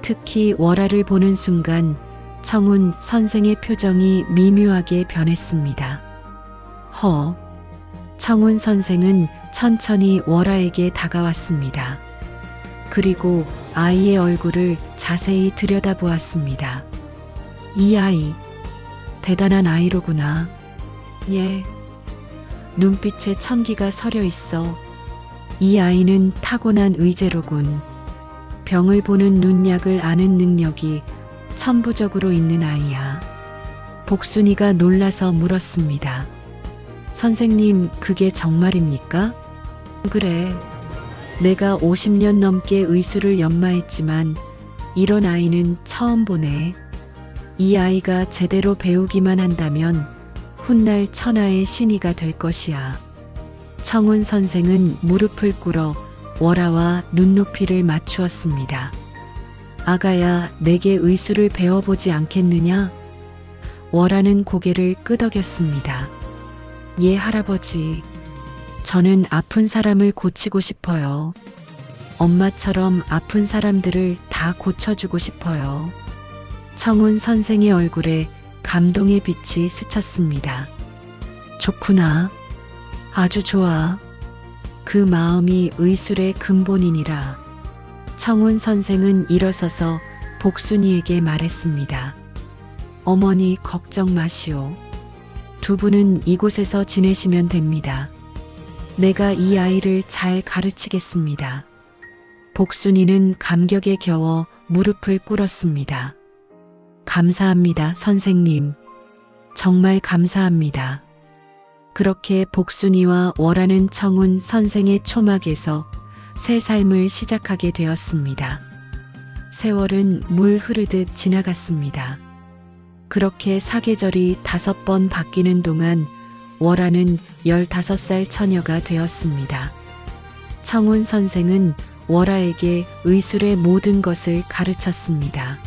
특히 월아를 보는 순간 청운 선생의 표정이 미묘하게 변했습니다. 청운 선생은 천천히 월아에게 다가왔습니다. 그리고 아이의 얼굴을 자세히 들여다보았습니다. 이 아이, 대단한 아이로구나. 예. 눈빛에 천기가 서려 있어. 이 아이는 타고난 의제로군. 병을 보는 눈약을 아는 능력이 천부적으로 있는 아이야. 복순이가 놀라서 물었습니다. 선생님, 그게 정말입니까? 그래. 내가 50년 넘게 의술을 연마했지만 이런 아이는 처음 보네. 이 아이가 제대로 배우기만 한다면 훗날 천하의 신이가 될 것이야. 청운 선생은 무릎을 꿇어 월아와 눈높이를 맞추었습니다. 아가야, 내게 의술을 배워보지 않겠느냐? 월아는 고개를 끄덕였습니다. 예, 할아버지. 저는 아픈 사람을 고치고 싶어요. 엄마처럼 아픈 사람들을 다 고쳐주고 싶어요. 청운 선생의 얼굴에 감동의 빛이 스쳤습니다. 좋구나. 아주 좋아. 그 마음이 의술의 근본이니라. 청운 선생은 일어서서 복순이에게 말했습니다. 어머니 걱정 마시오. 두 분은 이곳에서 지내시면 됩니다. 내가 이 아이를 잘 가르치겠습니다. 복순이는 감격에 겨워 무릎을 꿇었습니다. 감사합니다, 선생님. 정말 감사합니다. 그렇게 복순이와 월아는 청운 선생의 초막에서 새 삶을 시작하게 되었습니다. 세월은 물 흐르듯 지나갔습니다. 그렇게 사계절이 5번 바뀌는 동안 월아는 15살 처녀가 되었습니다. 청운 선생은 월아에게 의술의 모든 것을 가르쳤습니다.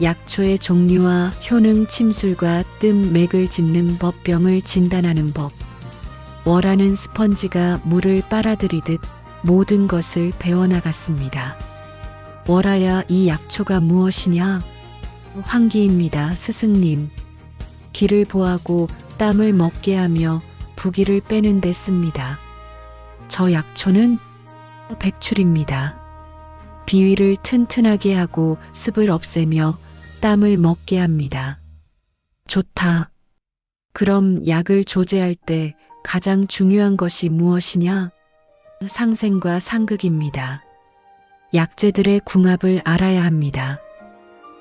약초의 종류와 효능 침술과 뜸 맥을 짚는 법, 병을 진단하는 법. 월아는 스펀지가 물을 빨아들이듯 모든 것을 배워나갔습니다. 월아야, 이 약초가 무엇이냐? 황기입니다, 스승님. 기를 보하고 땀을 먹게 하며 부기를 빼는 데 씁니다. 저 약초는 백출입니다. 비위를 튼튼하게 하고 습을 없애며 땀을 먹게 합니다. 좋다. 그럼 약을 조제할 때 가장 중요한 것이 무엇이냐? 상생과 상극입니다. 약재들의 궁합을 알아야 합니다.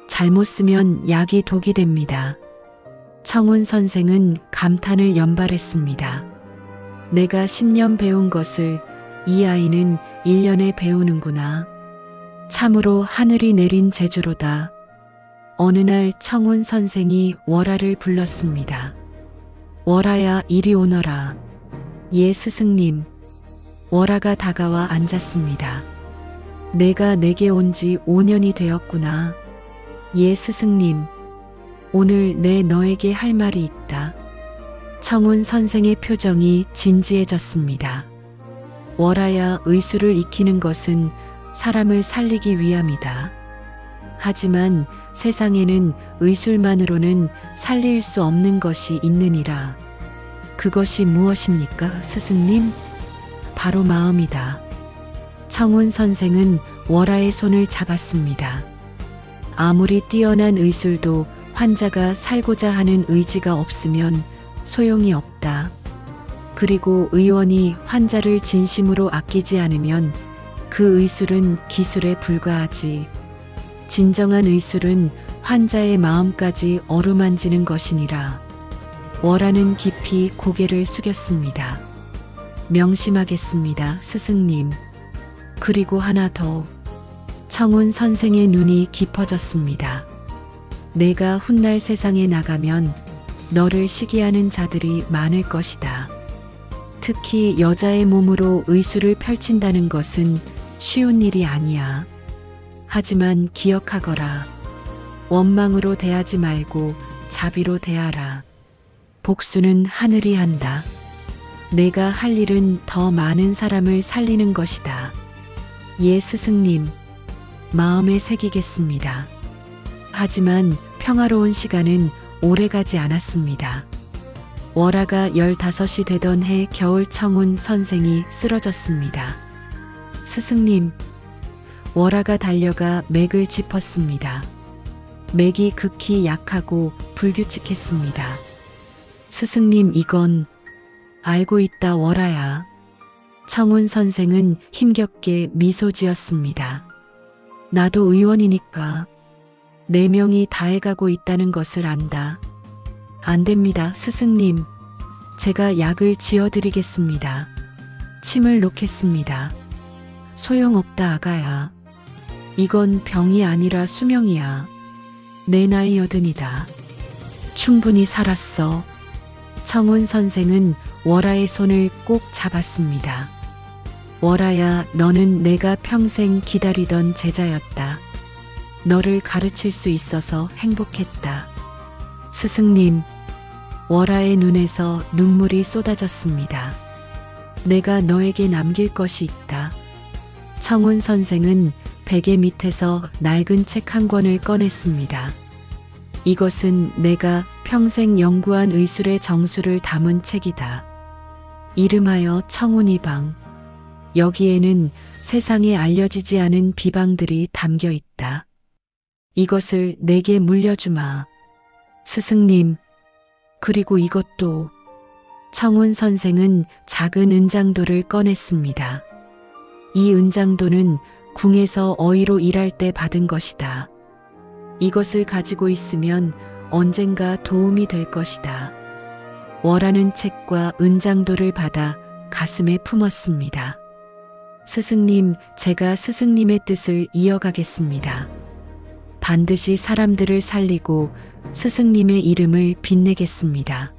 잘못 쓰면 약이 독이 됩니다. 청운 선생은 감탄을 연발했습니다. 내가 10년 배운 것을 이 아이는 1년에 배우는구나. 참으로 하늘이 내린 재주로다. 어느 날 청운 선생이 월아를 불렀습니다. 월아야, 이리 오너라. 예, 스승님. 월아가 다가와 앉았습니다. 내가 내게 온 지 5년이 되었구나. 예, 스승님. 오늘 내 너에게 할 말이 있다. 청운 선생의 표정이 진지해졌습니다. 월아야, 의술을 익히는 것은 사람을 살리기 위함이다. 하지만 세상에는 의술만으로는 살릴 수 없는 것이 있느니라. 그것이 무엇입니까, 스승님? 바로 마음이다. 청운 선생은 월아의 손을 잡았습니다. 아무리 뛰어난 의술도 환자가 살고자 하는 의지가 없으면 소용이 없다. 그리고 의원이 환자를 진심으로 아끼지 않으면 그 의술은 기술에 불과하지. 진정한 의술은 환자의 마음까지 어루만지는 것이니라. 월아는 깊이 고개를 숙였습니다. 명심하겠습니다, 스승님. 그리고 하나 더. 청운 선생의 눈이 깊어졌습니다. 내가 훗날 세상에 나가면 너를 시기하는 자들이 많을 것이다. 특히 여자의 몸으로 의술을 펼친다는 것은 쉬운 일이 아니야. 하지만 기억하거라. 원망으로 대하지 말고 자비로 대하라. 복수는 하늘이 한다. 내가 할 일은 더 많은 사람을 살리는 것이다. 예, 스승님. 마음에 새기겠습니다. 하지만 평화로운 시간은 오래가지 않았습니다. 월아가 15이 되던 해 겨울 청운 선생이 쓰러졌습니다. 스승님. 월아가 달려가 맥을 짚었습니다. 맥이 극히 약하고 불규칙했습니다. 스승님, 이건. 알고 있다, 월아야. 청운 선생은 힘겹게 미소 지었습니다. 나도 의원이니까. 4명이 다해가고 있다는 것을 안다. 안 됩니다, 스승님. 제가 약을 지어드리겠습니다. 침을 놓겠습니다. 소용없다, 아가야. 이건 병이 아니라 수명이야. 내 나이 80이다. 충분히 살았어. 청운 선생은 월아의 손을 꼭 잡았습니다. 월아야, 너는 내가 평생 기다리던 제자였다. 너를 가르칠 수 있어서 행복했다. 스승님. 월아의 눈에서 눈물이 쏟아졌습니다. 내가 너에게 남길 것이 있다. 청운 선생은 베개 밑에서 낡은 책 한 권을 꺼냈습니다. 이것은 내가 평생 연구한 의술의 정수를 담은 책이다. 이름하여 청운이방. 여기에는 세상에 알려지지 않은 비방들이 담겨 있다. 이것을 내게 물려주마. 스승님. 그리고 이것도. 청운 선생은 작은 은장도를 꺼냈습니다. 이 은장도는 궁에서 어의로 일할 때 받은 것이다. 이것을 가지고 있으면 언젠가 도움이 될 것이다. 월아는 책과 은장도를 받아 가슴에 품었습니다. 스승님, 제가 스승님의 뜻을 이어가겠습니다. 반드시 사람들을 살리고 스승님의 이름을 빛내겠습니다.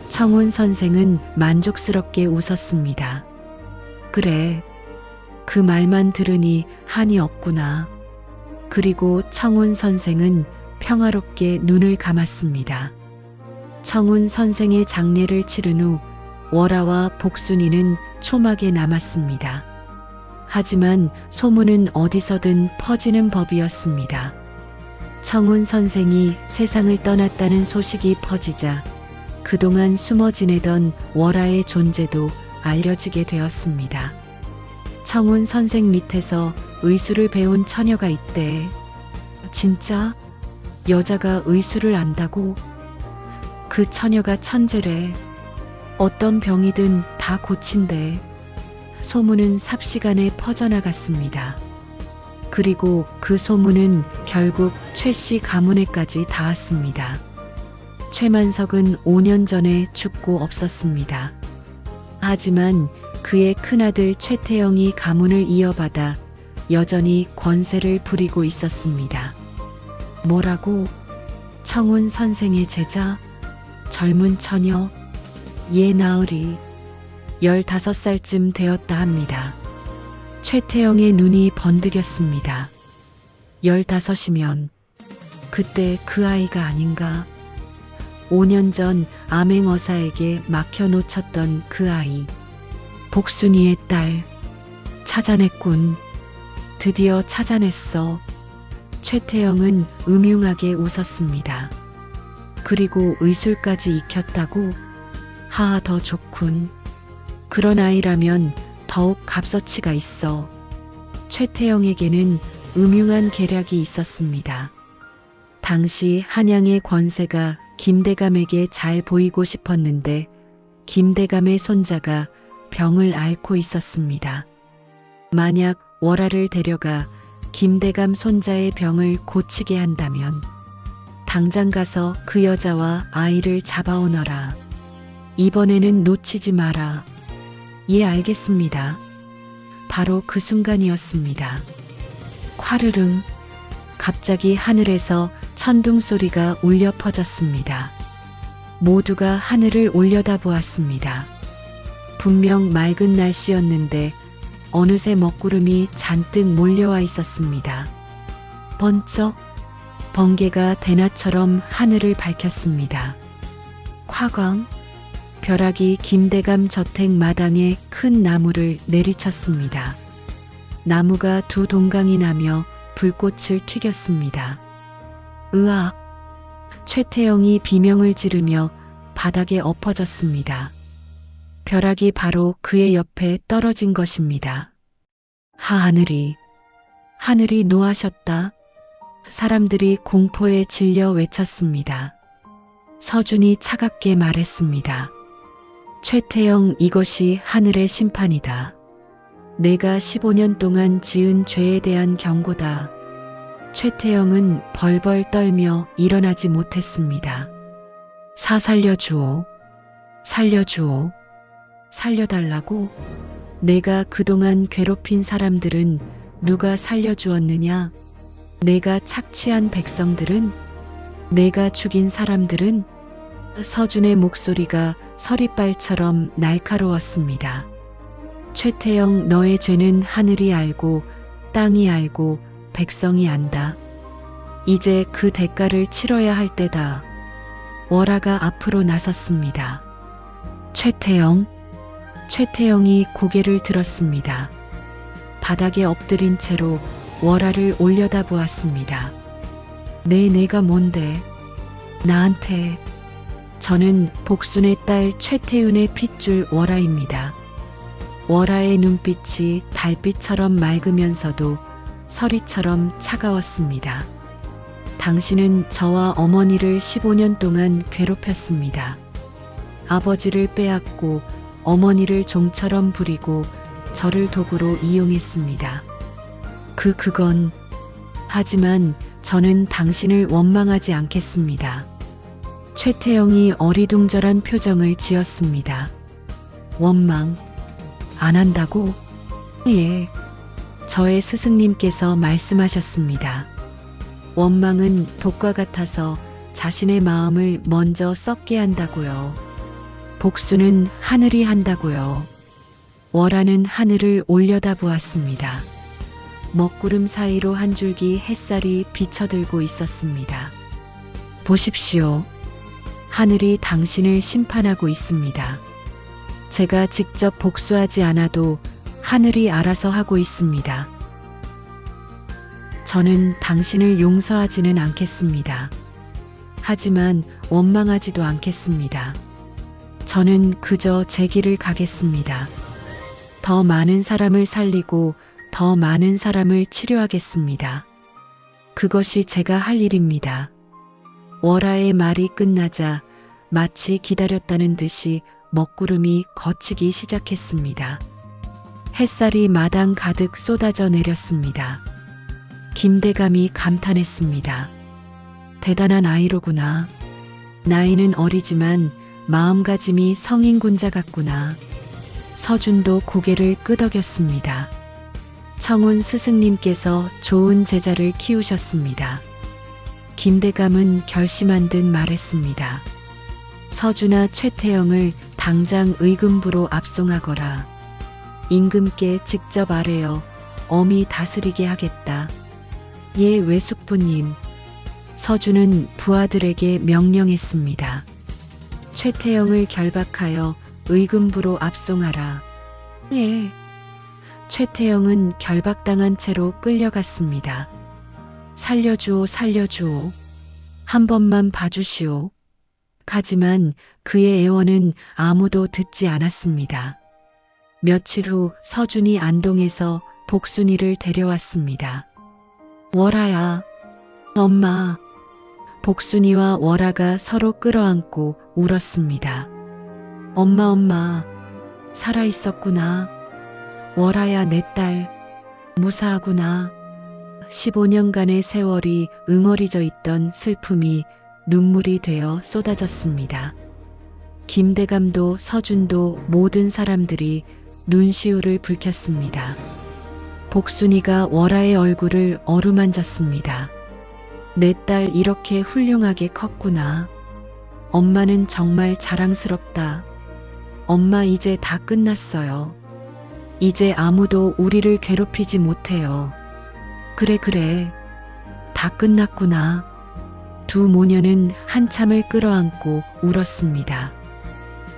청운 선생은 만족스럽게 웃었습니다. 그래. 그 말만 들으니 한이 없구나. 그리고 청운 선생은 평화롭게 눈을 감았습니다. 청운 선생의 장례를 치른 후 월아와 복순이는 초막에 남았습니다. 하지만 소문은 어디서든 퍼지는 법이었습니다. 청운 선생이 세상을 떠났다는 소식이 퍼지자 그동안 숨어 지내던 월아의 존재도 알려지게 되었습니다. 청운 선생 밑에서 의술을 배운 처녀가 있대. 진짜? 여자가 의술을 안다고? 그 처녀가 천재래. 어떤 병이든 다 고친대. 소문은 삽시간에 퍼져나갔습니다. 그리고 그 소문은 결국 최 씨 가문에까지 닿았습니다. 최만석은 5년 전에 죽고 없었습니다. 하지만 그의 큰아들 최태영이 가문을 이어받아 여전히 권세를 부리고 있었습니다. 뭐라고? 청운 선생의 제자? 젊은 처녀? 얘 나으리 15살쯤 되었다 합니다. 최태영의 눈이 번득였습니다. 15이면 그때 그 아이가 아닌가? 5년 전 암행어사에게 막혀 놓쳤던 그 아이. 복순이의 딸. 찾아냈군. 드디어 찾아냈어. 최태영은 음흉하게 웃었습니다. 그리고 의술까지 익혔다고? 하하, 더 좋군. 그런 아이라면 더욱 값어치가 있어. 최태영에게는 음흉한 계략이 있었습니다. 당시 한양의 권세가 김대감에게 잘 보이고 싶었는데 김대감의 손자가 병을 앓고 있었습니다. 만약 월아를 데려가 김대감 손자의 병을 고치게 한다면 당장 가서 그 여자와 아이를 잡아오너라. 이번에는 놓치지 마라. 예, 알겠습니다. 바로 그 순간이었습니다. 콰르릉. 갑자기 하늘에서 천둥 소리가 울려 퍼졌습니다. 모두가 하늘을 올려다보았습니다. 분명 맑은 날씨였는데 어느새 먹구름이 잔뜩 몰려와 있었습니다. 번쩍 번개가 대낮처럼 하늘을 밝혔습니다. 콰광. 벼락이 김대감 저택 마당에 큰 나무를 내리쳤습니다. 나무가 두 동강이 나며 불꽃을 튀겼습니다. 으악! 최태영이 비명을 지르며 바닥에 엎어졌습니다. 벼락이 바로 그의 옆에 떨어진 것입니다. 하늘이 노하셨다. 사람들이 공포에 질려 외쳤습니다. 서준이 차갑게 말했습니다. 최태영, 이것이 하늘의 심판이다. 내가 15년 동안 지은 죄에 대한 경고다. 최태영은 벌벌 떨며 일어나지 못했습니다. 살려주오. 살려주오. 살려달라고? 내가 그동안 괴롭힌 사람들은 누가 살려주었느냐? 내가 착취한 백성들은? 내가 죽인 사람들은? 서준의 목소리가 서리빨처럼 날카로웠습니다. 최태영, 너의 죄는 하늘이 알고 땅이 알고 백성이 안다. 이제 그 대가를 치러야 할 때다. 월아가 앞으로 나섰습니다. 최태영이 고개를 들었습니다. 바닥에 엎드린 채로 월아를 올려다보았습니다. 내가 뭔데? 나한테. 저는 복순의 딸 최태윤의 핏줄 월아입니다. 월아의 눈빛이 달빛처럼 맑으면서도 서리처럼 차가웠습니다. 당신은 저와 어머니를 15년 동안 괴롭혔습니다. 아버지를 빼앗고 어머니를 종처럼 부리고 저를 도구로 이용했습니다. 그건 하지만 저는 당신을 원망하지 않겠습니다. 최태영이 어리둥절한 표정을 지었습니다. 원망 안 한다고? 예. 저의 스승님께서 말씀하셨습니다. 원망은 독과 같아서 자신의 마음을 먼저 썩게 한다고요. 복수는 하늘이 한다고요. 월아는 하늘을 올려다보았습니다. 먹구름 사이로 한 줄기 햇살이 비쳐들고 있었습니다. 보십시오. 하늘이 당신을 심판하고 있습니다. 제가 직접 복수하지 않아도 하늘이 알아서 하고 있습니다. 저는 당신을 용서하지는 않겠습니다. 하지만 원망하지도 않겠습니다. 저는 그저 제 길을 가겠습니다. 더 많은 사람을 살리고 더 많은 사람을 치료하겠습니다. 그것이 제가 할 일입니다. 월화의 말이 끝나자 마치 기다렸다는 듯이 먹구름이 걷히기 시작했습니다. 햇살이 마당 가득 쏟아져 내렸습니다. 김대감이 감탄했습니다. 대단한 아이로구나. 나이는 어리지만 마음가짐이 성인군자 같구나. 서준도 고개를 끄덕였습니다. 청운 스승님께서 좋은 제자를 키우셨습니다. 김대감은 결심한 듯 말했습니다. 서준아, 최태영을 당장 의금부로 압송하거라. 임금께 직접 아뢰어 엄히 다스리게 하겠다. 예, 외숙부님. 서준은 부하들에게 명령했습니다. 최태영을 결박하여 의금부로 압송하라. 예. 최태영은 결박당한 채로 끌려갔습니다. 살려주오, 살려주오. 한 번만 봐주시오. 하지만 그의 애원은 아무도 듣지 않았습니다. 며칠 후 서준이 안동에서 복순이를 데려왔습니다. 월아야, 엄마. 복순이와 월아가 서로 끌어안고 울었습니다. 엄마, 살아있었구나. 월아야, 내 딸, 무사하구나. 15년간의 세월이 응어리져 있던 슬픔이 눈물이 되어 쏟아졌습니다. 김대감도 서준도 모든 사람들이 눈시울을 붉혔습니다. 복순이가 월아의 얼굴을 어루만졌습니다. 내 딸 이렇게 훌륭하게 컸구나. 엄마는 정말 자랑스럽다. 엄마, 이제 다 끝났어요. 이제 아무도 우리를 괴롭히지 못해요. 그래. 다 끝났구나. 두 모녀는 한참을 끌어안고 울었습니다.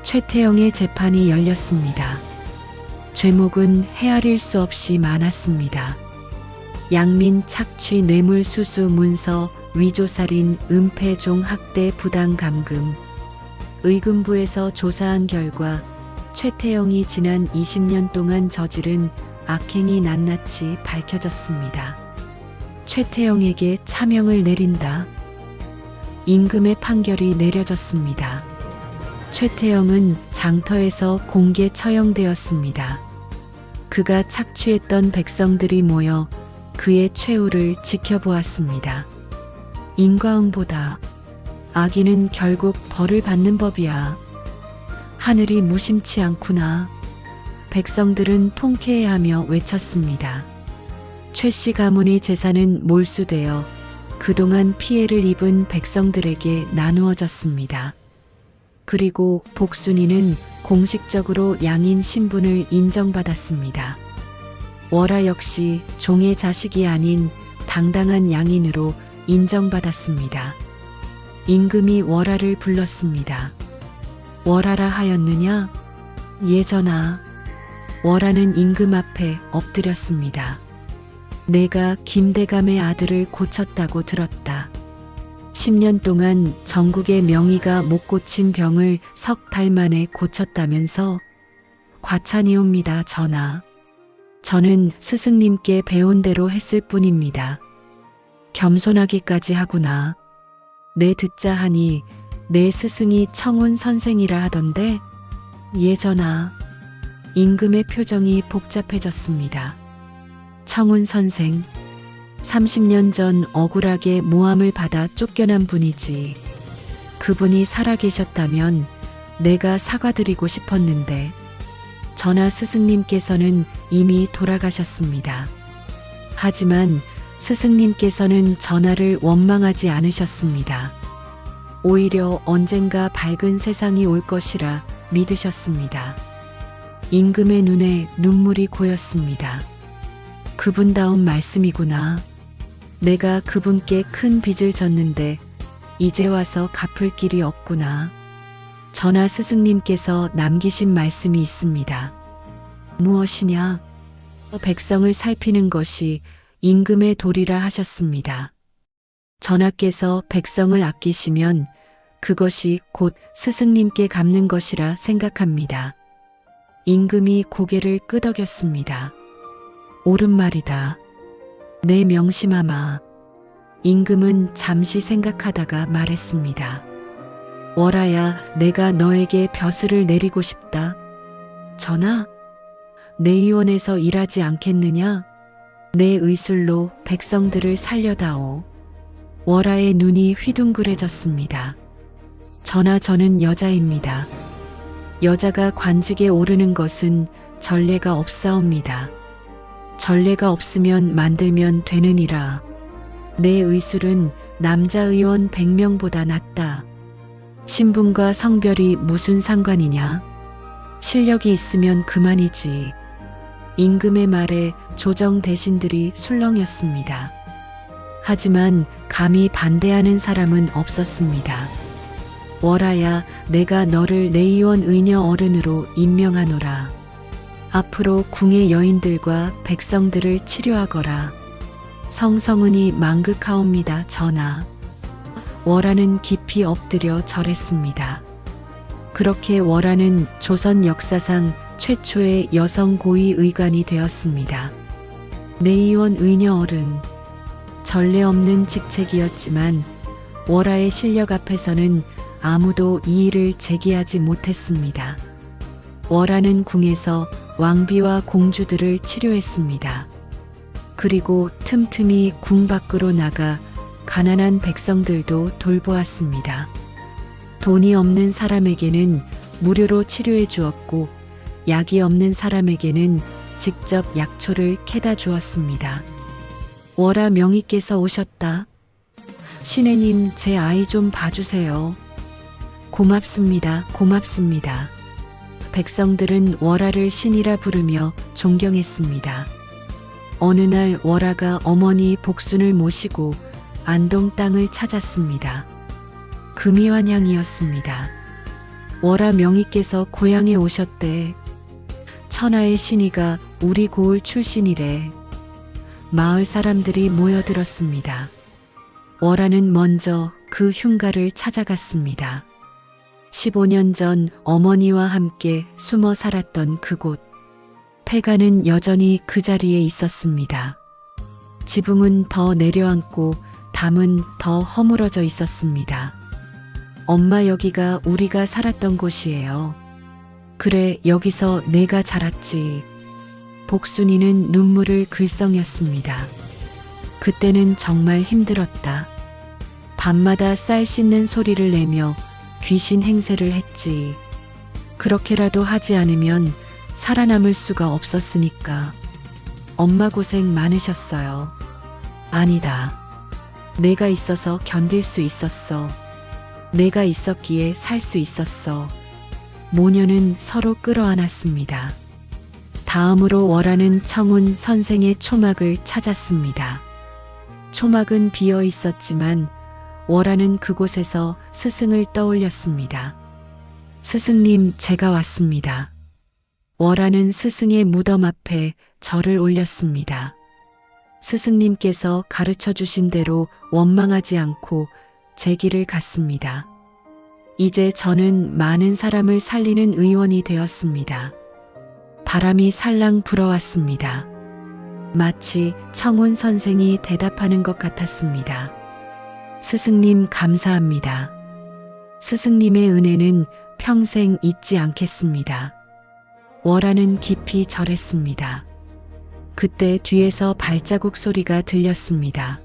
최태영의 재판이 열렸습니다. 죄목은 헤아릴 수 없이 많았습니다. 양민 착취 뇌물수수 문서 위조살인 은폐종 학대 부당감금. 의금부에서 조사한 결과 최태영이 지난 20년 동안 저지른 악행이 낱낱이 밝혀졌습니다. 최태영에게 차명을 내린다. 임금의 판결이 내려졌습니다. 최태영은 장터에서 공개 처형되었습니다. 그가 착취했던 백성들이 모여 그의 최후를 지켜보았습니다. 인과응보다. 악인은 결국 벌을 받는 법이야. 하늘이 무심치 않구나. 백성들은 통쾌해하며 외쳤습니다. 최씨 가문의 재산은 몰수되어 그동안 피해를 입은 백성들에게 나누어졌습니다. 그리고 복순이는 공식적으로 양인 신분을 인정받았습니다. 월아 역시 종의 자식이 아닌 당당한 양인으로 인정받았습니다. 임금이 월아를 불렀습니다. 월아라 하였느냐? 예, 전하. 월아는 임금 앞에 엎드렸습니다. 내가 김대감의 아들을 고쳤다고 들었다. 10년 동안 전국의 명의가 못 고친 병을 석 달 만에 고쳤다면서? 과찬이옵니다, 전하. 저는 스승님께 배운 대로 했을 뿐입니다. 겸손하기까지 하구나. 내 듣자 하니 내 스승이 청운 선생이라 하던데? 예, 전하. 임금의 표정이 복잡해졌습니다. 청운 선생. 30년 전 억울하게 모함을 받아 쫓겨난 분이지. 그분이 살아계셨다면 내가 사과드리고 싶었는데 전하, 스승님께서는 이미 돌아가셨습니다. 하지만 스승님께서는 전하를 원망하지 않으셨습니다. 오히려 언젠가 밝은 세상이 올 것이라 믿으셨습니다. 임금의 눈에 눈물이 고였습니다. 그분다운 말씀이구나. 내가 그분께 큰 빚을 졌는데 이제 와서 갚을 길이 없구나. 전하, 스승님께서 남기신 말씀이 있습니다. 무엇이냐? 백성을 살피는 것이 임금의 도리라 하셨습니다. 전하께서 백성을 아끼시면 그것이 곧 스승님께 갚는 것이라 생각합니다. 임금이 고개를 끄덕였습니다. 옳은 말이다. 내 명심하마. 임금은 잠시 생각하다가 말했습니다. 월하야, 내가 너에게 벼슬을 내리고 싶다. 전하, 내 의원에서 일하지 않겠느냐? 내 의술로 백성들을 살려다오. 월하의 눈이 휘둥그레졌습니다. 전하, 저는 여자입니다. 여자가 관직에 오르는 것은 전례가 없사옵니다. 전례가 없으면 만들면 되느니라. 내 의술은 남자 의원 100명보다 낫다. 신분과 성별이 무슨 상관이냐? 실력이 있으면 그만이지. 임금의 말에 조정 대신들이 술렁였습니다. 하지만 감히 반대하는 사람은 없었습니다. 월하야, 내가 너를 내 의원 의녀 어른으로 임명하노라. 앞으로 궁의 여인들과 백성들을 치료하거라. 성성은이 망극하옵니다, 전하. 월하는 깊이 엎드려 절했습니다. 그렇게 월하는 조선 역사상 최초의 여성 고위 의관이 되었습니다. 내의원 의녀 어른. 전례 없는 직책이었지만 월하의 실력 앞에서는 아무도 이의를 제기하지 못했습니다. 월하는 궁에서 왕비와 공주들을 치료했습니다. 그리고 틈틈이 궁 밖으로 나가 가난한 백성들도 돌보았습니다. 돈이 없는 사람에게는 무료로 치료해 주었고 약이 없는 사람에게는 직접 약초를 캐다 주었습니다. 월하 명의께서 오셨다. 신혜님, 제 아이 좀 봐주세요. 고맙습니다. 고맙습니다. 백성들은 월하를 신이라 부르며 존경했습니다. 어느 날 월하가 어머니 복순을 모시고 안동 땅을 찾았습니다. 금이환향이었습니다. 월하 명의께서 고향에 오셨대. 천하의 신이가 우리 고을 출신이래. 마을 사람들이 모여들었습니다. 월하는 먼저 그 흉가를 찾아갔습니다. 15년 전 어머니와 함께 숨어 살았던 그곳. 폐가는 여전히 그 자리에 있었습니다. 지붕은 더 내려앉고 담은 더 허물어져 있었습니다. 엄마, 여기가 우리가 살았던 곳이에요. 그래, 여기서 내가 자랐지. 복순이는 눈물을 글썽였습니다. 그때는 정말 힘들었다. 밤마다 쌀 씻는 소리를 내며 귀신 행세를 했지. 그렇게라도 하지 않으면 살아남을 수가 없었으니까. 엄마 고생 많으셨어요. 아니다. 내가 있어서 견딜 수 있었어. 내가 있었기에 살 수 있었어. 모녀는 서로 끌어안았습니다. 다음으로 월하는 청운 선생의 초막을 찾았습니다. 초막은 비어 있었지만 월하는 그곳에서 스승을 떠올렸습니다. 스승님, 제가 왔습니다. 월하는 스승의 무덤 앞에 절을 올렸습니다. 스승님께서 가르쳐 주신 대로 원망하지 않고 제 길을 갔습니다. 이제 저는 많은 사람을 살리는 의원이 되었습니다. 바람이 살랑 불어왔습니다. 마치 청운 선생이 대답하는 것 같았습니다. 스승님, 감사합니다. 스승님의 은혜는 평생 잊지 않겠습니다. 월하는 깊이 절했습니다. 그때 뒤에서 발자국 소리가 들렸습니다.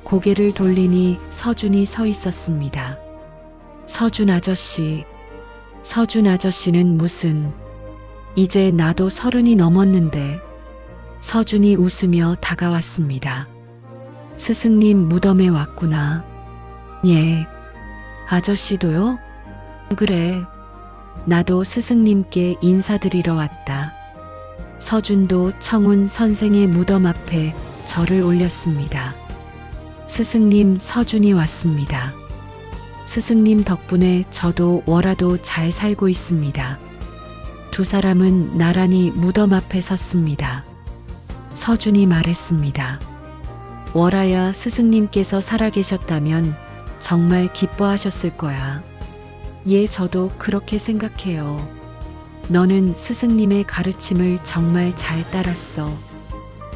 고개를 돌리니 서준이 서 있었습니다. 서준 아저씨. 서준 아저씨는 무슨. 이제 나도 30이 넘었는데. 서준이 웃으며 다가왔습니다. 스승님 무덤에 왔구나. 예. 아저씨도요? 그래. 나도 스승님께 인사드리러 왔다. 서준도 청운 선생의 무덤 앞에 절을 올렸습니다. 스승님, 서준이 왔습니다. 스승님 덕분에 저도 월하도 잘 살고 있습니다. 두 사람은 나란히 무덤 앞에 섰습니다. 서준이 말했습니다. 월아야, 스승님께서 살아계셨다면 정말 기뻐하셨을 거야. 예, 저도 그렇게 생각해요. 너는 스승님의 가르침을 정말 잘 따랐어.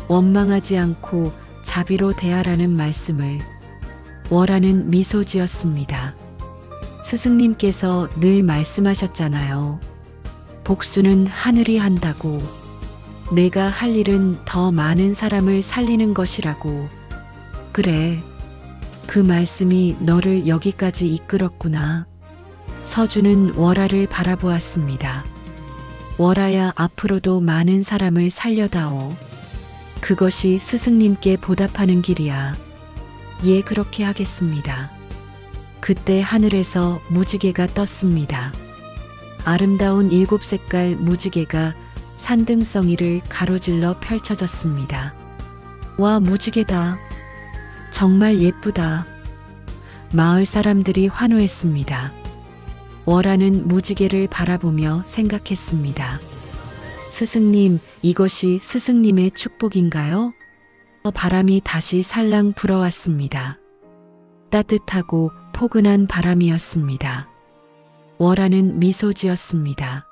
원망하지 않고 자비로 대하라는 말씀을. 월아는 미소 지었습니다. 스승님께서 늘 말씀하셨잖아요. 복수는 하늘이 한다고. 내가 할 일은 더 많은 사람을 살리는 것이라고. 그래. 그 말씀이 너를 여기까지 이끌었구나. 서준은 월아를 바라보았습니다. 월아야, 앞으로도 많은 사람을 살려다오. 그것이 스승님께 보답하는 길이야. 예, 그렇게 하겠습니다. 그때 하늘에서 무지개가 떴습니다. 아름다운 7색깔 무지개가 산등성이를 가로질러 펼쳐졌습니다. 와, 무지개다. 정말 예쁘다. 마을 사람들이 환호했습니다. 월아는 무지개를 바라보며 생각했습니다. 스승님, 이것이 스승님의 축복인가요? 바람이 다시 살랑 불어왔습니다. 따뜻하고 포근한 바람이었습니다. 월아는 미소 지었습니다.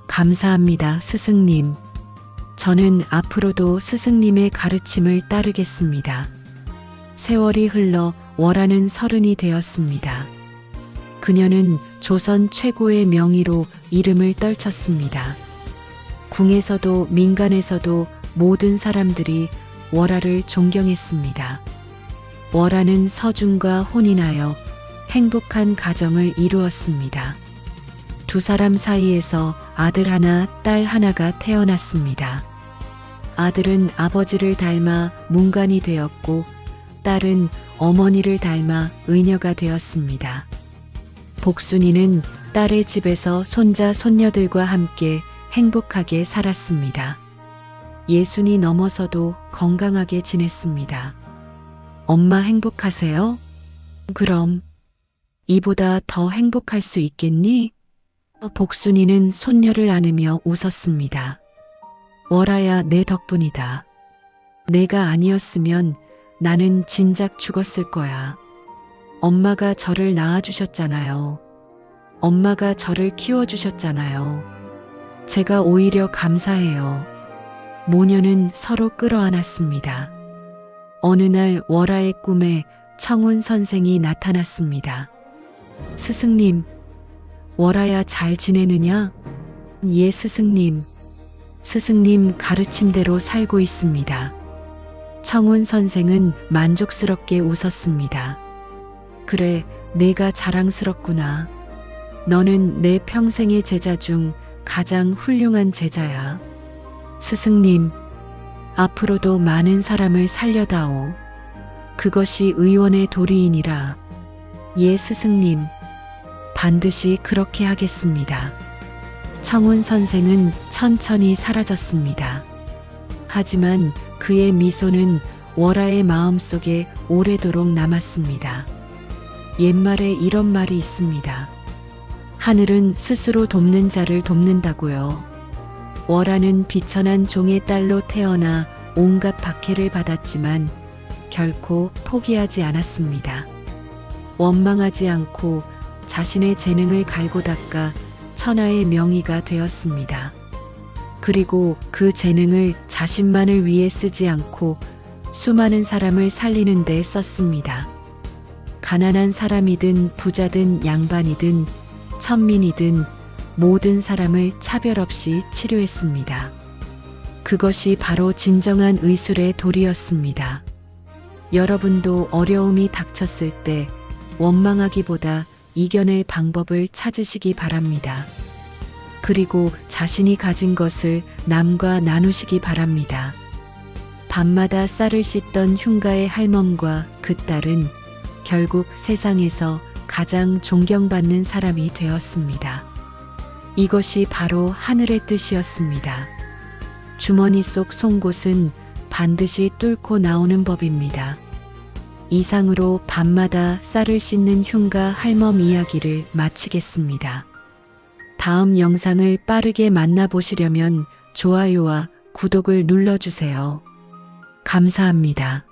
감사합니다, 스승님. 저는 앞으로도 스승님의 가르침을 따르겠습니다. 세월이 흘러 월아는 30이 되었습니다. 그녀는 조선 최고의 명의로 이름을 떨쳤습니다. 궁에서도 민간에서도 모든 사람들이 월아를 존경했습니다. 월아는 서준과 혼인하여 행복한 가정을 이루었습니다. 두 사람 사이에서 아들 하나, 딸 하나가 태어났습니다. 아들은 아버지를 닮아 문관이 되었고, 딸은 어머니를 닮아 의녀가 되었습니다. 복순이는 딸의 집에서 손자, 손녀들과 함께 행복하게 살았습니다. 60이 넘어서도 건강하게 지냈습니다. 엄마 행복하세요? 그럼 이보다 더 행복할 수 있겠니? 복순이는 손녀를 안으며 웃었습니다. 월아야, 내 덕분이다. 내가 아니었으면 나는 진작 죽었을 거야. 엄마가 저를 낳아주셨잖아요. 엄마가 저를 키워주셨잖아요. 제가 오히려 감사해요. 모녀는 서로 끌어안았습니다. 어느 날 월아의 꿈에 청운 선생이 나타났습니다. 스승님, 월아야 잘 지내느냐? 예, 스승님. 스승님 가르침대로 살고 있습니다. 청운 선생은 만족스럽게 웃었습니다. 그래, 내가 자랑스럽구나. 너는 내 평생의 제자 중 가장 훌륭한 제자야. 스승님, 앞으로도 많은 사람을 살려다오. 그것이 의원의 도리이니라. 예, 스승님. 반드시 그렇게 하겠습니다. 청운 선생은 천천히 사라졌습니다. 하지만 그의 미소는 월아의 마음속에 오래도록 남았습니다. 옛말에 이런 말이 있습니다. 하늘은 스스로 돕는 자를 돕는다고요. 월아는 비천한 종의 딸로 태어나 온갖 박해를 받았지만 결코 포기하지 않았습니다. 원망하지 않고 자신의 재능을 갈고 닦아 천하의 명의가 되었습니다. 그리고 그 재능을 자신만을 위해 쓰지 않고 수많은 사람을 살리는 데 썼습니다. 가난한 사람이든 부자든 양반이든 천민이든 모든 사람을 차별 없이 치료했습니다. 그것이 바로 진정한 의술의 도리였습니다. 여러분도 어려움이 닥쳤을 때 원망하기보다 이겨낼 방법을 찾으시기 바랍니다. 그리고 자신이 가진 것을 남과 나누시기 바랍니다. 밤마다 쌀을 씻던 흉가의 할멈과 그 딸은 결국 세상에서 가장 존경받는 사람이 되었습니다. 이것이 바로 하늘의 뜻이었습니다. 주머니 속 송곳은 반드시 뚫고 나오는 법입니다. 이상으로 밤마다 쌀을 씻는 흉가 할멈 이야기를 마치겠습니다. 다음 영상을 빠르게 만나보시려면 좋아요와 구독을 눌러주세요. 감사합니다.